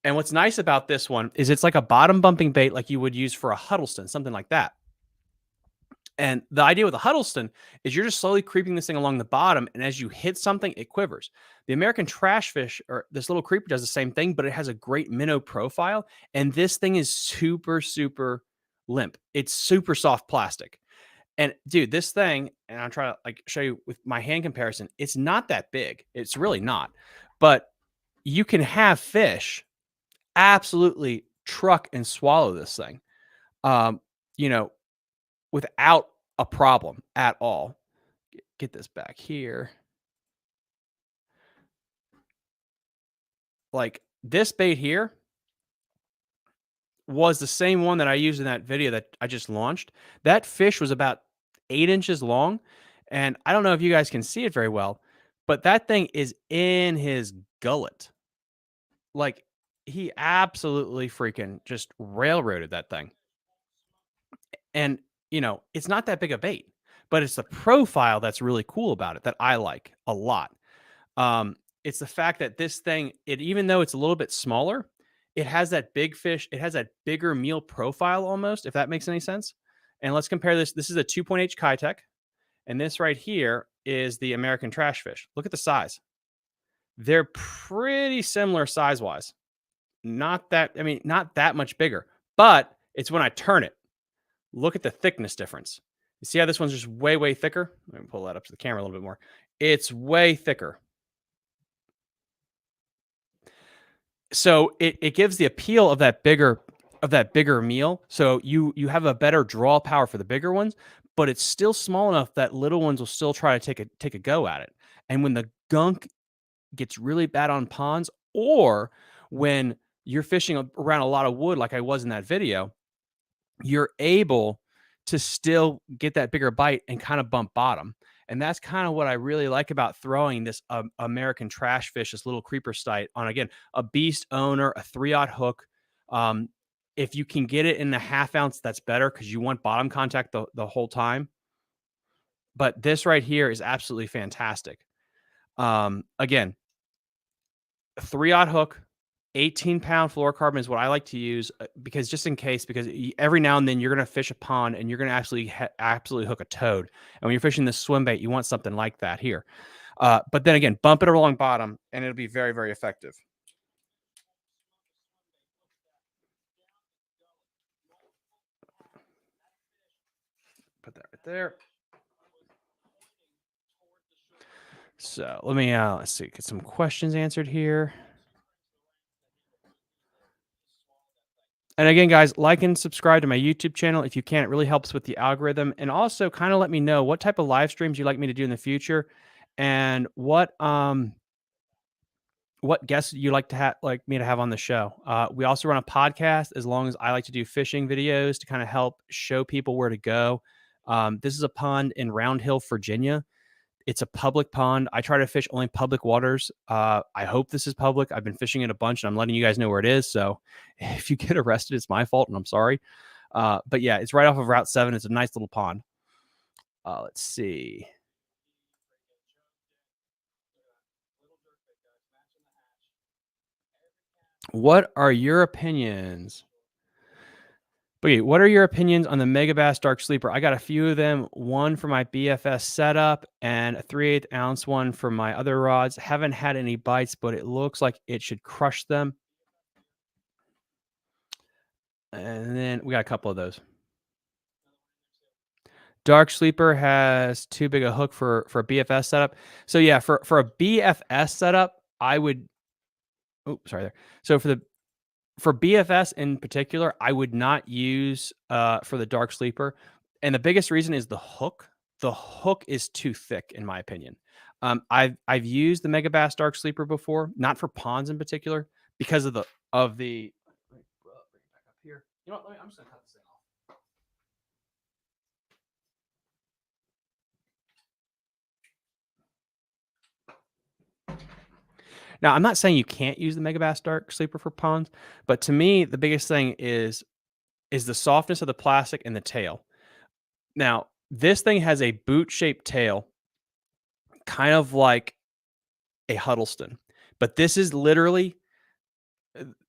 And what's nice about this one is it's like a bottom bumping bait like you would use for a Huddleston, something like that. And the idea with a Huddleston is you're just slowly creeping this thing along the bottom, and as you hit something, it quivers. The American Trash Fish, or this Little Creeper, does the same thing, but it has a great minnow profile, and this thing is super, super limp. It's super soft plastic. And dude, this thing, and I'll try to show you with my hand comparison, it's not that big. It's really not. But you can have fish absolutely truck and swallow this thing. Without a problem at all. Get this back here. Like this bait here was the same one that I used in that video that I just launched. That fish was about 8 inches long. And I don't know if you guys can see it very well, but that thing is in his gullet. Like he absolutely freaking just railroaded that thing. And it's not that big a bait, but it's the profile that's really cool about it that I like a lot. It's the fact that this thing, even though it's a little bit smaller, it has that big fish. It has that bigger meal profile almost, if that makes any sense. And let's compare this. This is a 2.8 Kitech, and this right here is the American Trash Fish. Look at the size. They're pretty similar size-wise. Not that much bigger, but it's when I turn it. Look at the thickness difference. You see how this one's just way, way thicker? Let me pull that up to the camera a little bit more. It's way thicker. So it gives the appeal of that bigger meal. So you have a better draw power for the bigger ones, but it's still small enough that little ones will still try to take a go at it. And when the gunk gets really bad on ponds, or when you're fishing around a lot of wood, like I was in that video, you're able to still get that bigger bite and kind of bump bottom. And that's kind of what I really like about throwing this American trash fish, this little creeper sight on, again, a beast owner, a 3/0 hook. Um, if you can get it in the 1/2 ounce, that's better because you want bottom contact the whole time. But this right here is absolutely fantastic. Again, a 3/0 hook, 18-pound fluorocarbon is what I like to use because just in case, because every now and then you're going to fish a pond and you're going to absolutely hook a toad. And when you're fishing this swim bait, you want something like that here. But then again, bump it along bottom and it'll be very, very effective. Put that right there. So let me, let's see, get some questions answered here. And again, guys, like and subscribe to my YouTube channel if you can. It really helps with the algorithm. And also kind of let me know what type of live streams you'd like me to do in the future and what guests you like me to have on the show. We also run a podcast as long as I like to do fishing videos to kind of help show people where to go. This is a pond in Round Hill, Virginia. It's a public pond. I try to fish only public waters. I hope this is public. I've been fishing it a bunch and I'm letting you guys know where it is. So if you get arrested, it's my fault and I'm sorry. But yeah, it's right off of Route 7. It's a nice little pond. Let's see. What are your opinions? Okay, what are your opinions on the Megabass Dark Sleeper? I got a few of them. One for my BFS setup and a 3/8 ounce one for my other rods. Haven't had any bites, but it looks like it should crush them. And then we got a couple of those. Dark Sleeper has too big a hook for a BFS setup. So yeah, for a BFS setup, I would. Oh, sorry there. So for BFS in particular, I would not use for the Dark Sleeper. And the biggest reason is the hook. The hook is too thick, in my opinion. I've used the Megabass Dark Sleeper before, not for ponds in particular, because of the bring it back up here. You know what? I'm just gonna cut this thing off. Now, I'm not saying you can't use the Megabass Dark Sleeper for ponds, but to me, the biggest thing is the softness of the plastic and the tail. Now, this thing has a boot-shaped tail, kind of like a Huddleston, but this is literally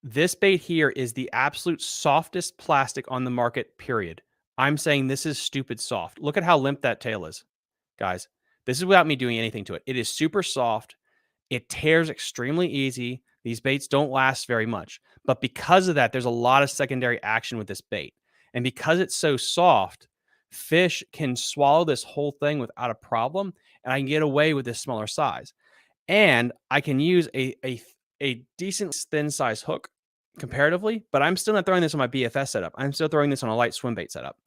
this bait here is the absolute softest plastic on the market, period. I'm saying this is stupid soft. Look at how limp that tail is, guys. This is without me doing anything to it. It is super soft. It tears extremely easy. These baits don't last very much. But because of that, there's a lot of secondary action with this bait. And because it's so soft, fish can swallow this whole thing without a problem. And I can get away with this smaller size. And I can use a decent thin size hook comparatively, but I'm still not throwing this on my BFS setup. I'm still throwing this on a light swim bait setup.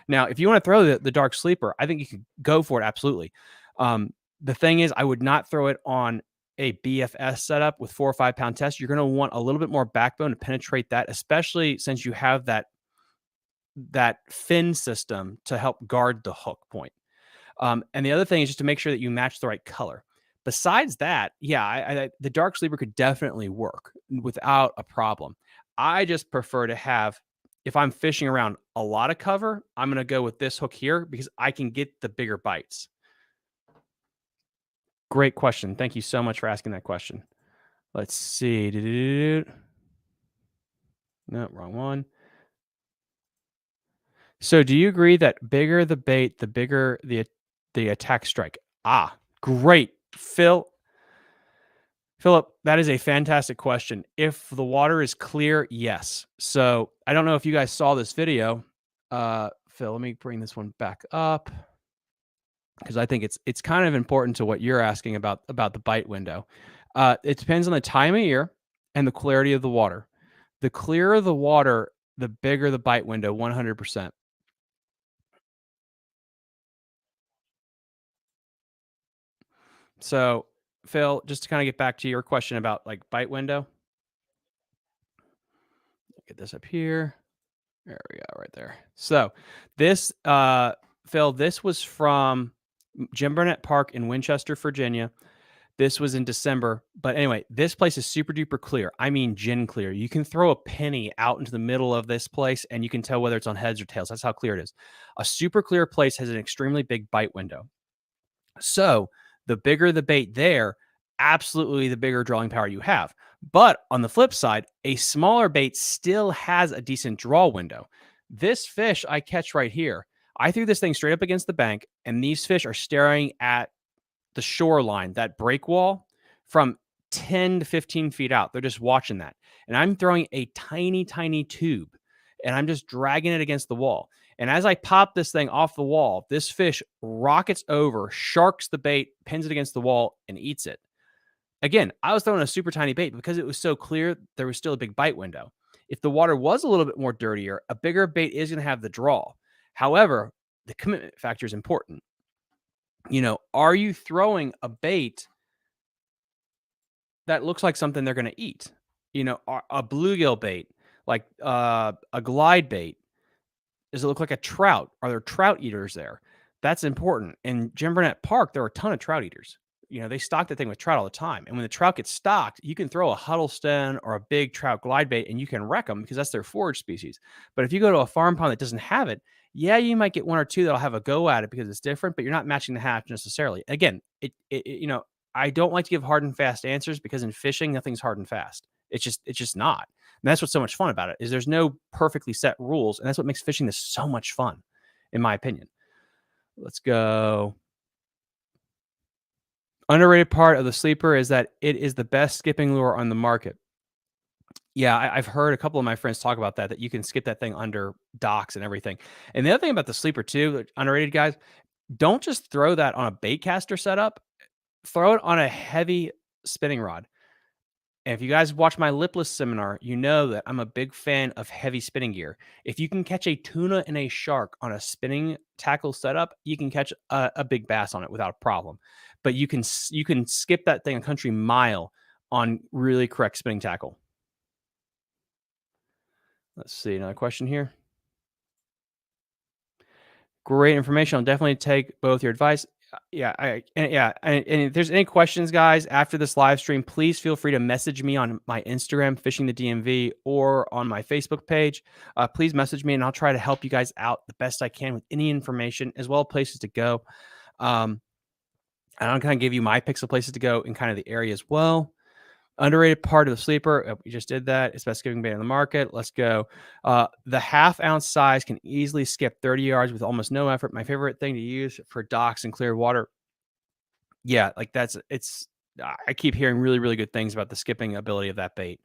Now, if you want to throw the Dark Sleeper, I think you could go for it. Absolutely. The thing is, I would not throw it on a BFS setup with 4 or 5 pound test. You're going to want a little bit more backbone to penetrate that, especially since you have that fin system to help guard the hook point. And the other thing is just to make sure that you match the right color. Besides that, yeah, the Dark Sleeper could definitely work without a problem. I just prefer to have, if I'm fishing around a lot of cover, I'm going to go with this hook here because I can get the bigger bites. Great question. Thank you so much for asking that question. Let's see. No, wrong one. So do you agree that bigger the bait, the bigger the attack strike? Ah, great. Philip, that is a fantastic question. If the water is clear, yes. So I don't know if you guys saw this video. Phil, let me bring this one back up because I think it's kind of important to what you're asking about the bite window. It depends on the time of year and the clarity of the water. The clearer the water, the bigger the bite window, 100%. So, Phil, just to kind of get back to your question about like bite window, get this up here. There we go, right there. So, this, Phil, this was from Jim Burnett Park in Winchester, Virginia. This was in December. But anyway, this place is super duper clear. I mean, gin clear. You can throw a penny out into the middle of this place and you can tell whether it's on heads or tails. That's how clear it is. A super clear place has an extremely big bite window. So the bigger the bait there, absolutely the bigger drawing power you have. But on the flip side, a smaller bait still has a decent draw window. This fish I catch right here, I threw this thing straight up against the bank, and these fish are staring at the shoreline, that break wall, from 10 to 15 feet out. They're just watching that. And I'm throwing a tiny, tiny tube, and I'm just dragging it against the wall. And as I pop this thing off the wall, this fish rockets over, sharks the bait, pins it against the wall, and eats it. Again, I was throwing a super tiny bait because it was so clear, there was still a big bite window. If the water was a little bit more dirtier, a bigger bait is going to have the draw. However, the commitment factor is important. You know, are you throwing a bait that looks like something they're going to eat? You know, a bluegill bait, like a glide bait. Does it look like a trout? Are there trout eaters there? That's important. In Jim Burnett Park, there are a ton of trout eaters. You know, they stock that thing with trout all the time. And when the trout gets stocked, you can throw a Huddleston or a big trout glide bait and you can wreck them because that's their forage species. But if you go to a farm pond that doesn't have it, yeah, you might get one or two that'll have a go at it because it's different, but you're not matching the hatch necessarily. Again, you know, I don't like to give hard and fast answers because in fishing, nothing's hard and fast. It's just not. And that's what's so much fun about it is there's no perfectly set rules. And that's what makes fishing this so much fun, in my opinion. Let's go. Underrated part of the sleeper is that it is the best skipping lure on the market. Yeah, I've heard a couple of my friends talk about that you can skip that thing under docks and everything. And the other thing about the sleeper too, underrated guys, don't just throw that on a bait caster setup. Throw it on a heavy spinning rod. And if you guys watch my lipless seminar, you know that I'm a big fan of heavy spinning gear. If you can catch a tuna and a shark on a spinning tackle setup, you can catch a big bass on it without a problem. But you can skip that thing a country mile on really correct spinning tackle. Let's see, another question here. Great information. I'll definitely take both your advice. And if there's any questions, guys, after this live stream, please feel free to message me on my Instagram, Fishing the DMV, or on my Facebook page. Please message me, and I'll try to help you guys out the best I can with any information, as well as places to go. And I'll kind of give you my picks of places to go in kind of the area as well. Underrated part of the sleeper. We just did that. It's best skipping bait on the market. Let's go. The half-ounce size can easily skip 30 yards with almost no effort. My favorite thing to use for docks and clear water. Yeah, like I keep hearing really, really good things about the skipping ability of that bait.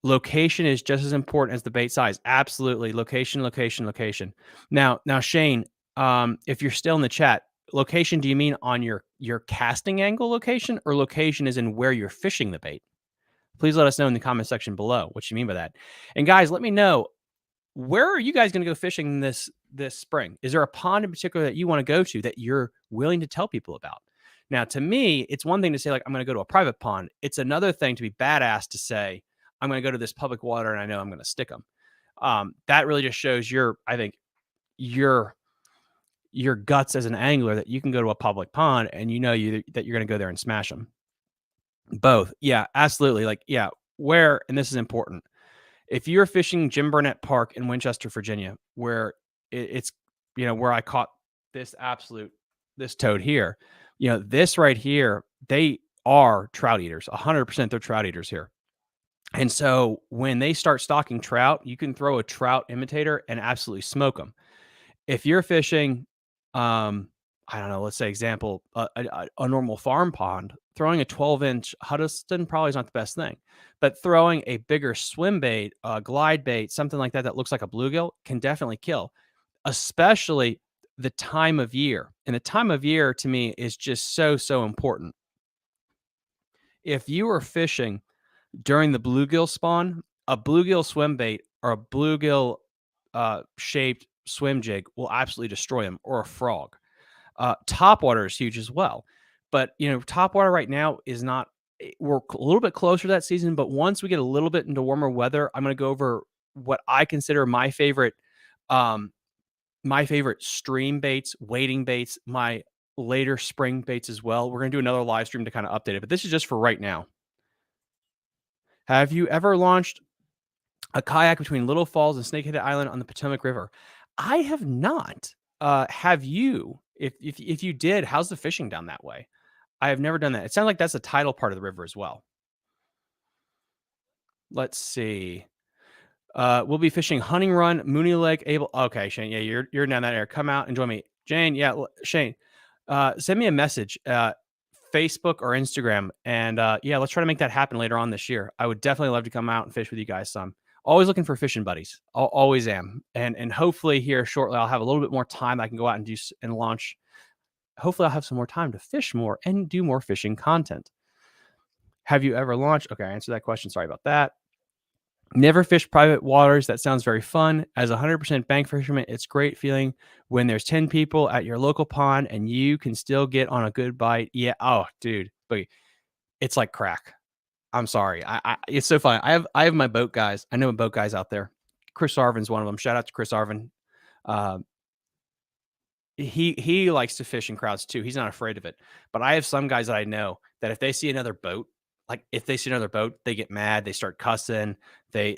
Location is just as important as the bait size. Absolutely. Location, location, location. Now, Shane, if you're still in the chat, location, do you mean on your casting angle location, or location is in where you're fishing the bait? Please let us know in the comment section below what you mean by that. And guys, let me know, where are you guys going to go fishing this spring? Is there a pond in particular that you want to go to that you're willing to tell people about? Now, to me, it's one thing to say, like, I'm going to go to a private pond. It's another thing to be badass to say, I'm going to go to this public water and I know I'm going to stick them. That really just shows your guts as an angler, that you can go to a public pond and you know that you're going to go there and smash them. Both. Yeah, absolutely. Like, yeah, where, and this is important. If you're fishing Jim Burnett Park in Winchester, Virginia, where it's, you know, where I caught this toad here, you know, this right here, they are trout eaters. 100% they're trout eaters here. And so when they start stocking trout, you can throw a trout imitator and absolutely smoke them. If you're fishing, I don't know, let's say example, a normal farm pond, throwing a 12-inch Huddleston probably is not the best thing. But throwing a bigger swim bait, glide bait, something like that looks like a bluegill can definitely kill, especially the time of year. And the time of year to me is just so, so important. If you are fishing during the bluegill spawn, a bluegill swim bait or a bluegill shaped swim jig will absolutely destroy them, or a frog. Topwater is huge as well. But, topwater right now is not, we're a little bit closer to that season. But once we get a little bit into warmer weather, I'm going to go over what I consider um, my favorite stream baits, wading baits, my later spring baits as well. We're going to do another live stream to kind of update it. But this is just for right now. Have you ever launched a kayak between Little Falls and Snakehead Island on the Potomac River? I have not. Have you? If you did, how's the fishing down that way? I have never done that. It sounds like that's the tidal part of the river as well. Let's see. We'll be fishing Hunting Run, Mooney Lake, Able. Okay, Shane. Yeah, you're down that area. Come out and join me. Jane, yeah, Shane. Send me a message, Facebook or Instagram, and yeah, let's try to make that happen later on this year. I would definitely love to come out and fish with you guys some. Always looking for fishing buddies. Always am, and hopefully here shortly I'll have a little bit more time. I can go out and do and launch. Hopefully I'll have some more time to fish more and do more fishing content. Have you ever launched? Okay, I answered that question. Sorry about that. Never fished private waters. That sounds very fun. As a 100% bank fisherman, it's great feeling when there's 10 people at your local pond and you can still get on a good bite. Yeah. Oh, dude, but it's like crack. I'm sorry. It's so fun. I have my boat guys. I know boat guys out there. Chris Arvin's one of them. Shout out to Chris Arvin. He likes to fish in crowds too. He's not afraid of it. But I have some guys that I know that if they see another boat, they get mad, they start cussing, they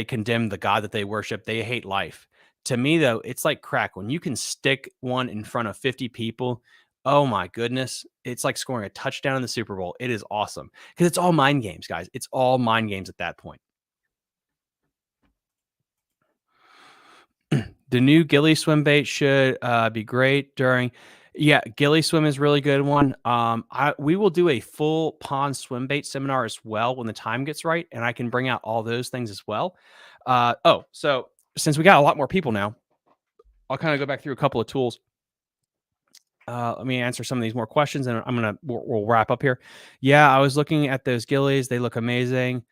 condemn the God that they worship, they hate life. To me, though, it's like crack. When you can stick one in front of 50 people, oh my goodness, it's like scoring a touchdown in the Super Bowl. It is awesome because it's all mind games, guys. It's all mind games at that point. The new Gilly swim bait should be great during. Yeah, Gilly swim is really good one. We will do a full pond swim bait seminar as well when the time gets right, and I can bring out all those things as well. So since we got a lot more people now, I'll kind of go back through a couple of tools. Let me answer some of these more questions, and we'll wrap up here. Yeah, I was looking at those Gillies; they look amazing.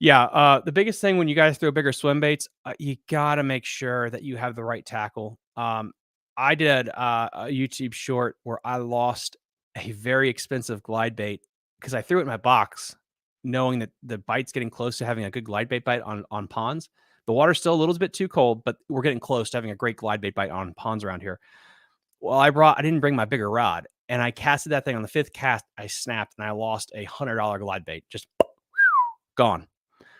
Yeah, the biggest thing when you guys throw bigger swim baits, you gotta make sure that you have the right tackle. I did a YouTube short where I lost a very expensive glide bait because I threw it in my box, knowing that the bite's getting close to having a good glide bait bite on ponds. The water's still a little bit too cold, but we're getting close to having a great glide bait bite on ponds around here. Well, I didn't bring my bigger rod, and I casted that thing on the 5th cast. I snapped, and I lost a $100 glide bait, just gone.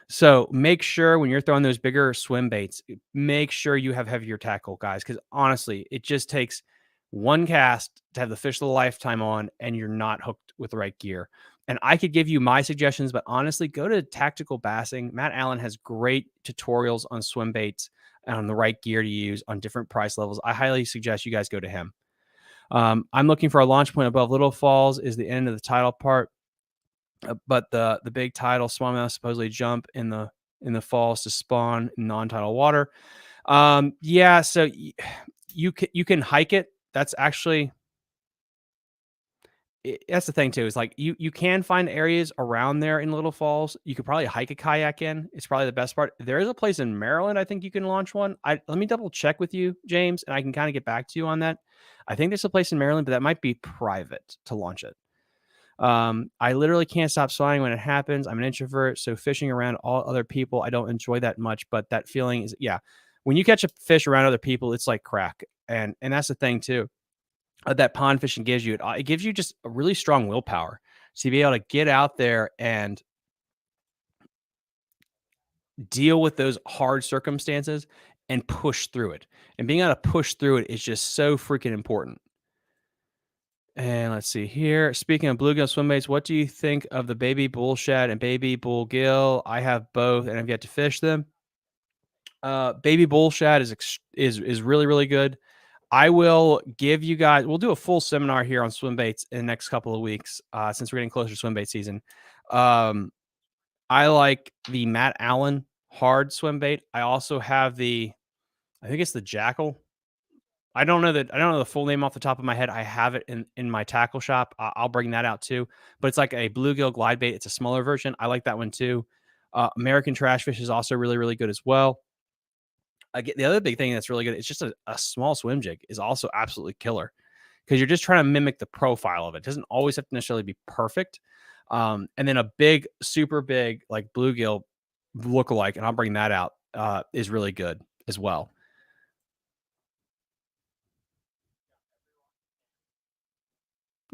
So make sure when you're throwing those bigger swim baits, make sure you have heavier tackle, guys, because honestly, it just takes one cast to have the fish of the lifetime on, and you're not hooked with the right gear. And I could give you my suggestions, but honestly, go to Tactical Bassing. Matt Allen has great tutorials on swim baits and on the right gear to use on different price levels. I highly suggest you guys go to him. I'm looking for a launch point above Little Falls is the end of the tidal part. But the big tidal smallmouth supposedly jump in the falls to spawn in non-tidal water. Yeah, so you can hike it. That's actually that's the thing too. Is like you can find areas around there in Little Falls. You could probably hike a kayak in. It's probably the best part. There is a place in Maryland I think you can launch one. Let me double check with you, James, and I can kind of get back to you on that. I think there's a place in Maryland, but that might be private to launch it. I literally can't stop smiling when it happens. I'm an introvert, so fishing around all other people, I don't enjoy that much, but that feeling is, yeah, when you catch a fish around other people, it's like crack. And that's the thing too, that pond fishing gives you. It gives you just a really strong willpower to be able to get out there and deal with those hard circumstances and push through it. And being able to push through it is just so freaking important. And let's see here. Speaking of bluegill swim baits, what do you think of the baby bull shad and baby bullgill? I have both and I've yet to fish them. Baby bull shad is really, really good. I will give you guys, we'll do a full seminar here on swim baits in the next couple of weeks, since we're getting closer to swim bait season. I like the Matt Allen hard swim bait. I also have I think it's the Jackal. I don't know the full name off the top of my head. I have it in my tackle shop. I'll bring that out too. But it's like a bluegill glide bait. It's a smaller version. I like that one too. American Trash Fish is also really, really good as well. The other big thing that's really good, it's just a small swim jig is also absolutely killer because you're just trying to mimic the profile of it. It doesn't always have to necessarily be perfect. And then a big, super big, like bluegill lookalike, and I'll bring that out, is really good as well.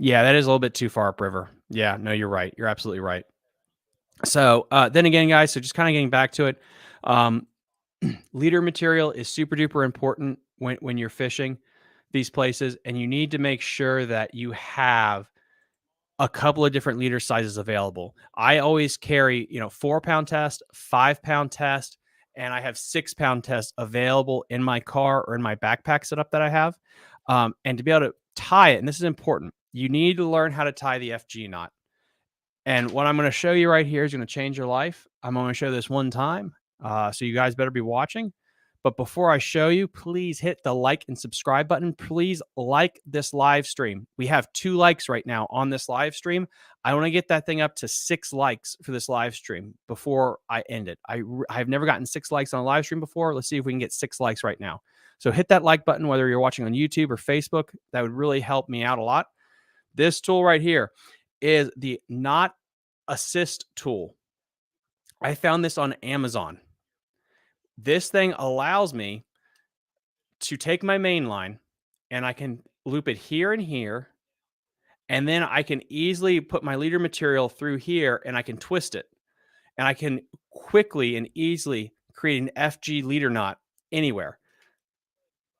Yeah, that is a little bit too far upriver. Yeah, no, you're right. You're absolutely right. So then again, guys, so just kind of getting back to it, leader material is super duper important when you're fishing these places, and you need to make sure that you have a couple of different leader sizes available. I always carry, 4-pound test, 5-pound test, and I have 6-pound test available in my car or in my backpack setup that I have. And to be able to tie it, and this is important, you need to learn how to tie the FG knot. And what I'm going to show you right here is going to change your life. I'm going to show this one time. So you guys better be watching. But before I show you, please hit the like and subscribe button. Please like this live stream. We have 2 likes right now on this live stream. I want to get that thing up to 6 likes for this live stream before I end it. I've never gotten 6 likes on a live stream before. Let's see if we can get 6 likes right now. So hit that like button, whether you're watching on YouTube or Facebook. That would really help me out a lot. This tool right here is the Knot Assist tool. I found this on Amazon. This thing allows me to take my main line and I can loop it here and here. And then I can easily put my leader material through here and I can twist it. And I can quickly and easily create an FG leader knot anywhere.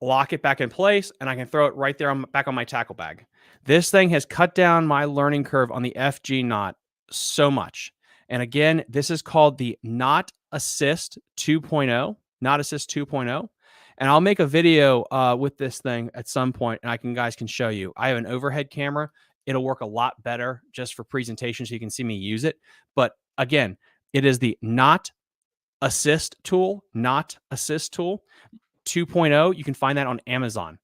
Lock it back in place, and I can throw it right there back on my tackle bag. This thing has cut down my learning curve on the FG knot so much. And again, this is called the Knot Assist 2.0, Knot Assist 2.0. And I'll make a video with this thing at some point, and guys can show you. I have an overhead camera. It'll work a lot better just for presentation so you can see me use it. But again, it is the Knot Assist tool, Knot Assist tool 2.0. You can find that on Amazon.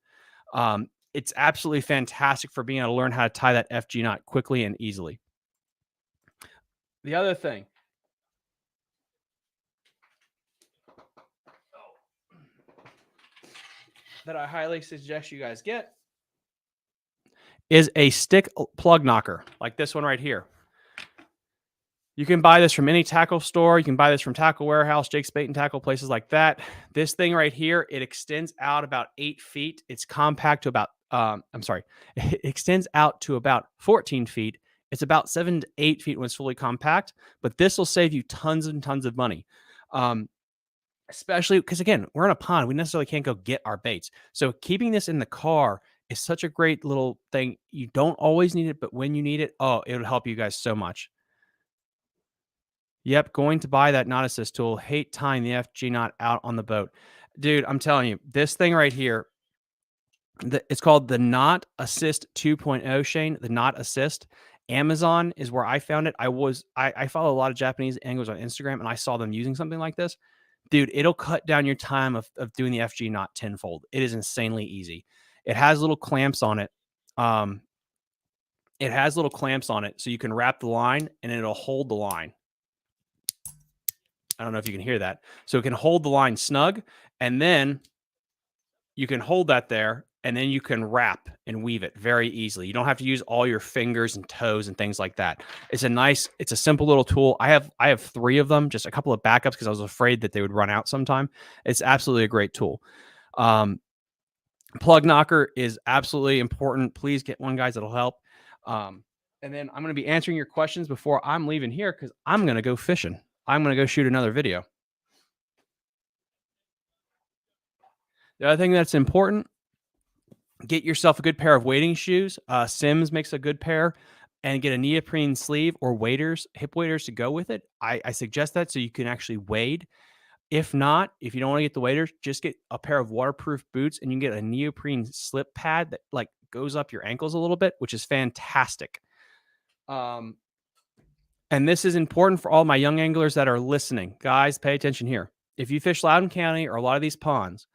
It's absolutely fantastic for being able to learn how to tie that FG knot quickly and easily. The other thing that I highly suggest you guys get is a stick plug knocker like this one right here. You can buy this from any tackle store. You can buy this from Tackle Warehouse, Jake's Bait and Tackle, places like that. This thing right here, it extends out about 8 feet. It's compact to about, it extends out to about 14 feet. It's about 7 to 8 feet when it's fully compact, but this will save you tons and tons of money. Especially because, again, we're in a pond. We necessarily can't go get our baits. So keeping this in the car is such a great little thing. You don't always need it, but when you need it, it'll help you guys so much. Yep, going to buy that Knot Assist tool. Hate tying the FG knot out on the boat. Dude, I'm telling you, this thing right here, it's called the Knot Assist 2.0, Shane, the Knot Assist. Amazon is where I found it. I follow a lot of Japanese anglers on Instagram, and I saw them using something like this. Dude, it'll cut down your time of doing the FG knot tenfold. It is insanely easy. It has little clamps on it. It has little clamps on it, so you can wrap the line, and it'll hold the line. I don't know if you can hear that. So it can hold the line snug, and then you can hold that there, and then you can wrap and weave it very easily. You don't have to use all your fingers and toes and things like that. It's a simple little tool. I have 3 of them, just a couple of backups because I was afraid that they would run out sometime. It's absolutely a great tool. Plug knocker is absolutely important. Please get one, guys. It'll help. And then I'm going to be answering your questions before I'm leaving here because I'm going to go fishing. I'm going to go shoot another video. The other thing that's important, get yourself a good pair of wading shoes. Simms makes a good pair, and get a neoprene sleeve or waders, hip waders to go with it. I suggest that so you can actually wade. If not, if you don't want to get the waders, just get a pair of waterproof boots, and you can get a neoprene slip pad that like goes up your ankles a little bit, which is fantastic. And this is important for all my young anglers that are listening. Guys, pay attention here. If you fish Loudoun County or a lot of these ponds,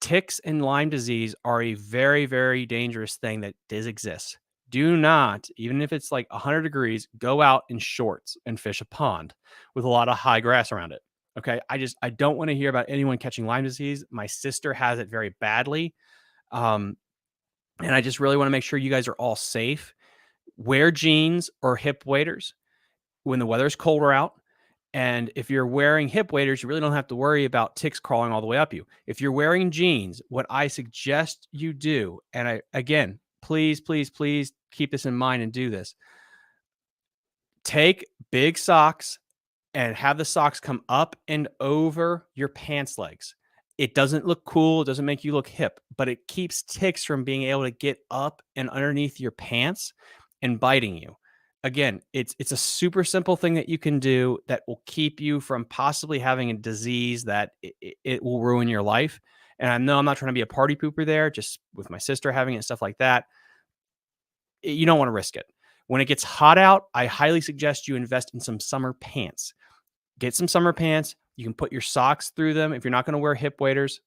ticks and Lyme disease are a very, very dangerous thing that does exist. Do not, even if it's like 100 degrees, go out in shorts and fish a pond with a lot of high grass around it. Okay. I don't want to hear about anyone catching Lyme disease. My sister has it very badly. And I just really want to make sure you guys are all safe. Wear jeans or hip waders when the weather's colder out. And if you're wearing hip waders, you really don't have to worry about ticks crawling all the way up you. If you're wearing jeans, what I suggest you do, and again, please, please, please keep this in mind and do this. Take big socks and have the socks come up and over your pants legs. It doesn't look cool. It doesn't make you look hip, but it keeps ticks from being able to get up and underneath your pants and biting you. Again, it's a super simple thing that you can do that will keep you from possibly having a disease that it will ruin your life. And I know I'm not trying to be a party pooper there, just with my sister having it and stuff like that. You don't want to risk it. When it gets hot out, I highly suggest you invest in some summer pants. Get some summer pants. You can put your socks through them if you're not going to wear hip waders.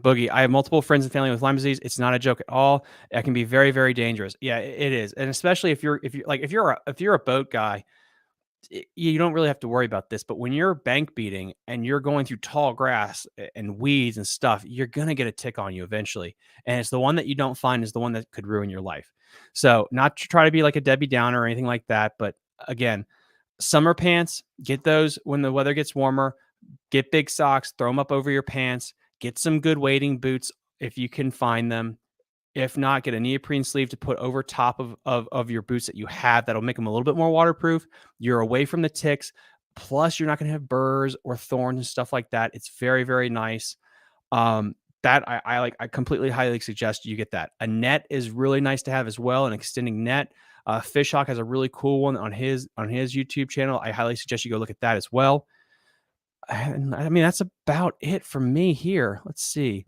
Boogie, I have multiple friends and family with Lyme disease. It's not a joke at all. It can be very, very dangerous. Yeah, it is. And especially if you're a boat guy, you don't really have to worry about this. But when you're bank beating and you're going through tall grass and weeds and stuff, you're going to get a tick on you eventually. And it's the one that you don't find is the one that could ruin your life. So not to try to be like a Debbie Downer or anything like that. But again, summer pants, get those when the weather gets warmer. Get big socks, throw them up over your pants. Get some good wading boots if you can find them. If not, get a neoprene sleeve to put over top of your boots that you have. That'll make them a little bit more waterproof. You're away from the ticks. Plus, you're not going to have burrs or thorns and stuff like that. It's very, very nice. That I completely highly suggest you get that. A net is really nice to have as well, an extending net. Fishhawk has a really cool one on his YouTube channel. I highly suggest you go look at that as well. And I mean, that's about it for me here. Let's see.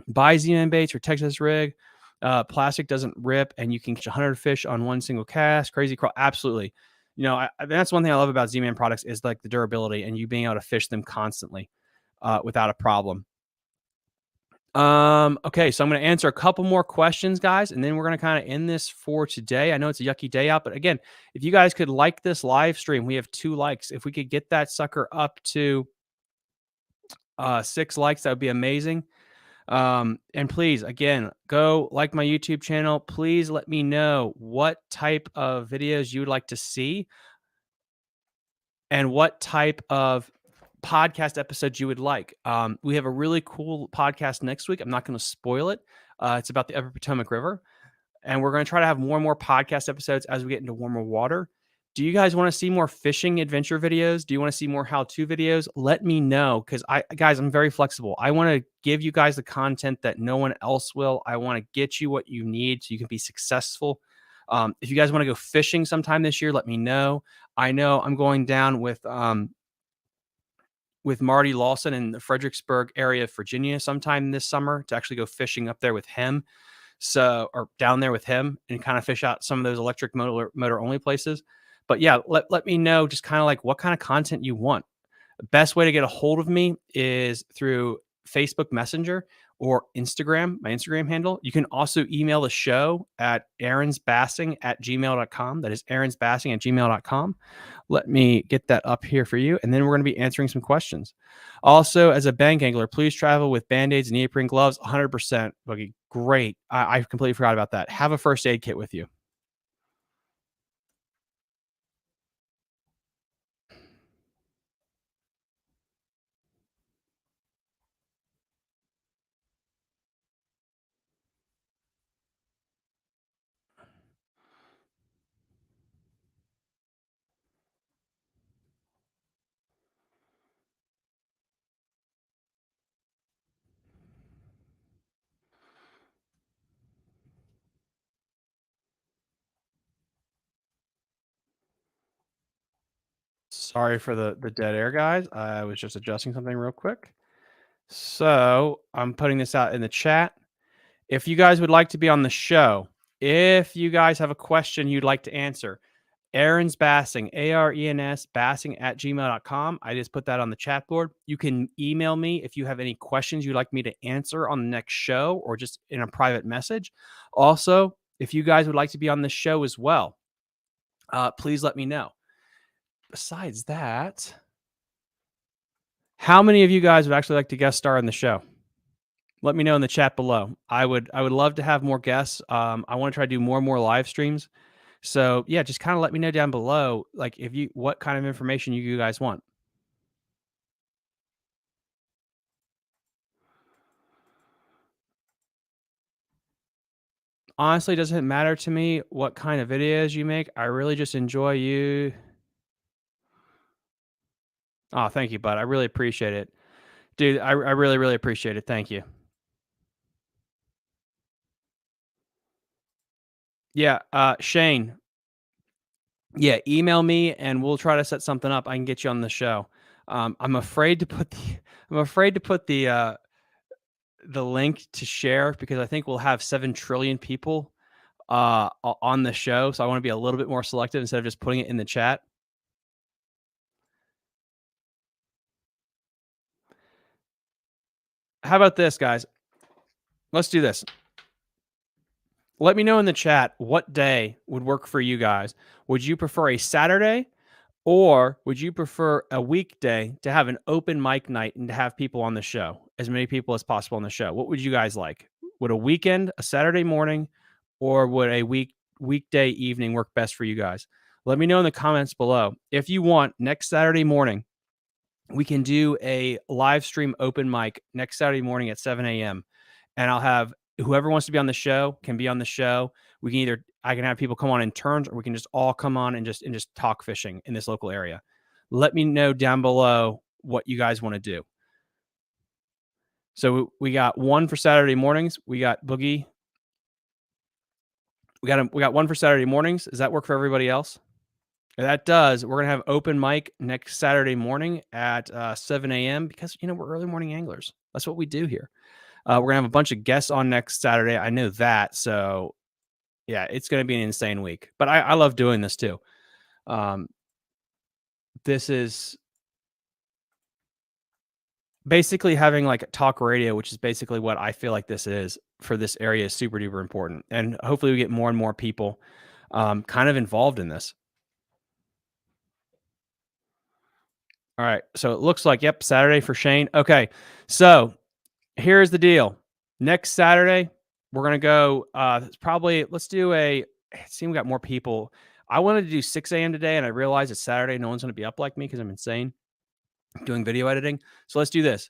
Buy Z-Man baits or Texas rig. Plastic doesn't rip, and you can catch 100 fish on one single cast. Crazy crawl. Absolutely. You know, that's one thing I love about Z-Man products is like the durability and you being able to fish them constantly without a problem. Okay, so I'm going to answer a couple more questions, guys, and then we're going to kind of end this for today. I know it's a yucky day out, but again, if you guys could like this live stream, we have 2 likes. If we could get that sucker up to 6 likes, that would be amazing. And please, again, go like my YouTube channel. Please let me know what type of videos you would like to see and what type of podcast episodes you would like. We have a really cool podcast next week. I'm not going to spoil it. It's about the Upper Potomac River, and we're going to try to have more and more podcast episodes as we get into warmer water. Do you guys want to see more fishing adventure videos? Do you want to see more how-to videos? Let me know, because I'm very flexible. I want to give you guys the content that no one else will. I want to get you what you need so you can be successful. If you guys want to go fishing sometime this year, let me know. I know I'm going down with Marty Lawson in the Fredericksburg area of Virginia sometime this summer to actually go fishing up there with him. Or down there with him and kind of fish out some of those electric motor only places. But yeah, let me know just kind of like what kind of content you want. The best way to get a hold of me is through Facebook Messenger or Instagram, my Instagram handle. You can also email the show at aaronsbassing@gmail.com. That is aaronsbassing@gmail.com. Let me get that up here for you. And then we're going to be answering some questions. Also, as a bank angler, please travel with Band-Aids and neoprene gloves. 100%. Boogie. Great. I completely forgot about that. Have a first aid kit with you. Sorry for the dead air, guys. I was just adjusting something real quick. So I'm putting this out in the chat. If you guys would like to be on the show, if you guys have a question you'd like to answer, Aaron's Bassing, ARENS Bassing at gmail.com. I just put that on the chat board. You can email me if you have any questions you'd like me to answer on the next show or just in a private message. Also, if you guys would like to be on the show as well, please let me know. Besides that, how many of you guys would actually like to guest star on the show? Let me know in the chat below. I would love to have more guests. I want to try to do more and more live streams. So yeah, just kind of let me know down below, like what kind of information you guys want. Honestly, it doesn't matter to me what kind of videos you make. I really just enjoy you. Oh, thank you, bud. I really appreciate it. Dude, I really, really appreciate it. Thank you. Yeah, Shane. Yeah, email me and we'll try to set something up. I can get you on the show. I'm afraid to put the link to share because I think we'll have 7 trillion people on the show. So I want to be a little bit more selective instead of just putting it in the chat. How about this, guys? Let's do this. Let me know in the chat what day would work for you guys. Would you prefer a Saturday or would you prefer a weekday to have an open mic night and to have people on the show, as many people as possible on the show? What would you guys like? Would a weekend, a Saturday morning, or would a weekday evening work best for you guys? Let me know in the comments below. If you want, next Saturday morning, we can do a live stream open mic next Saturday morning at 7 a.m. And I'll have whoever wants to be on the show can be on the show. We can I can have people come on in turns, or we can just all come on and just talk fishing in this local area. Let me know down below what you guys want to do. So we got one for Saturday mornings. We got Boogie. We got one for Saturday mornings. Does that work for everybody else? If that does. We're gonna have open mic next Saturday morning at 7 a.m. because we're early morning anglers. That's what we do here. We're gonna have a bunch of guests on next Saturday. I know that. So yeah, it's gonna be an insane week. But I love doing this too. This is basically having like talk radio, which is basically what I feel like this is for this area, is super duper important. And hopefully we get more and more people kind of involved in this. All right. So it looks like, yep, Saturday for Shane. Okay. So here's the deal. Next Saturday, we're going to go let's do we got more people. I wanted to do 6 a.m. today, and I realized it's Saturday. No one's going to be up like me because I'm insane doing video editing. So let's do this.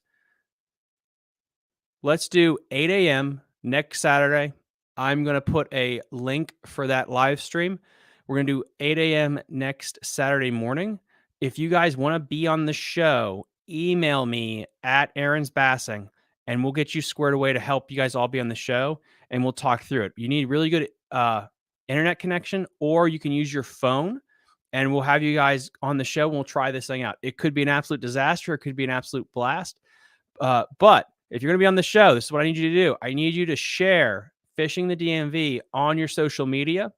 Let's do 8 a.m. next Saturday. I'm going to put a link for that live stream. We're going to do 8 a.m. next Saturday morning. If you guys want to be on the show, email me at Aaron's Bassing, and we'll get you squared away to help you guys all be on the show, and we'll talk through it. You need really good internet connection, or you can use your phone, and we'll have you guys on the show, and we'll try this thing out. It could be an absolute disaster. It could be an absolute blast. But if you're going to be on the show, this is what I need you to do. I need you to share Fishing the DMV on your social media,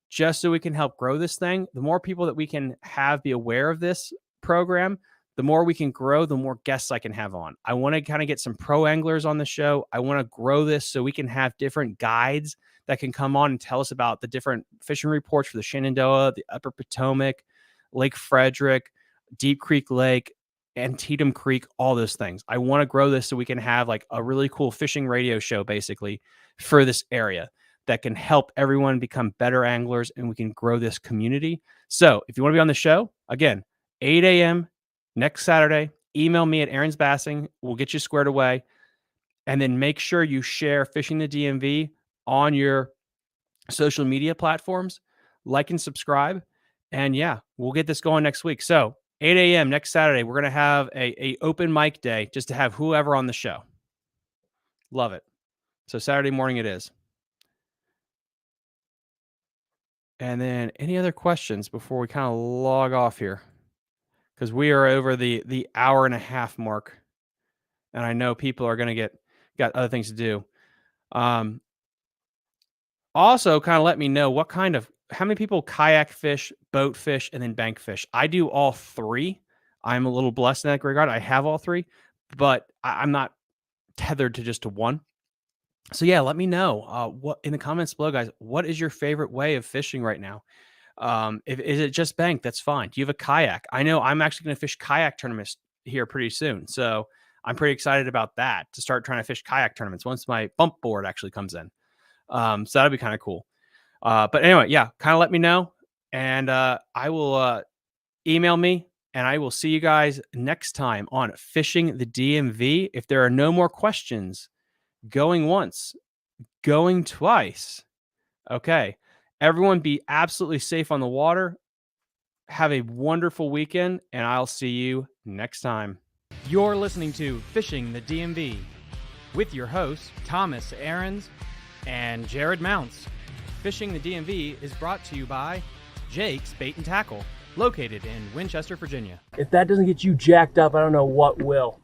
just so we can help grow this thing. The more people that we can have be aware of this program, the more we can grow, the more guests I can have on. I want to kind of get some pro anglers on the show. I want to grow this so we can have different guides that can come on and tell us about the different fishing reports for the Shenandoah, the Upper Potomac, Lake Frederick, Deep Creek Lake, Antietam Creek, all those things. I want to grow this so we can have like a really cool fishing radio show basically for this area that can help everyone become better anglers, and we can grow this community. So if you want to be on the show, again, 8 a.m. next Saturday, email me at Aaron's Bassing. We'll get you squared away. And then make sure you share Fishing the DMV on your social media platforms, like and subscribe. And yeah, we'll get this going next week. So 8 a.m. next Saturday, we're going to have a open mic day just to have whoever on the show. Love it. So Saturday morning it is. And then any other questions before we kind of log off here? Because we are over the hour and a half mark. And I know people are going to got other things to do. Also, kind of let me know what kind of how many people kayak fish, boat fish, and then bank fish? I do all three. I'm a little blessed in that regard. I have all three, but I'm not tethered to just to one. So yeah, let me know what in the comments below, guys. What is your favorite way of fishing right now? If is it just bank? That's fine. Do you have a kayak? I know I'm actually going to fish kayak tournaments here pretty soon, so I'm pretty excited about that to start trying to fish kayak tournaments once my bump board actually comes in. So that'll be kind of cool. But anyway, yeah, kind of let me know, and I will email me, and I will see you guys next time on Fishing the DMV. If there are no more questions, going once, going twice. Okay. Everyone be absolutely safe on the water. Have a wonderful weekend, and I'll see you next time. You're listening to Fishing the DMV with your hosts, Thomas Ahrens and Jared Mounts. Fishing the DMV is brought to you by Jake's Bait and Tackle, located in Winchester, Virginia. If that doesn't get you jacked up, I don't know what will.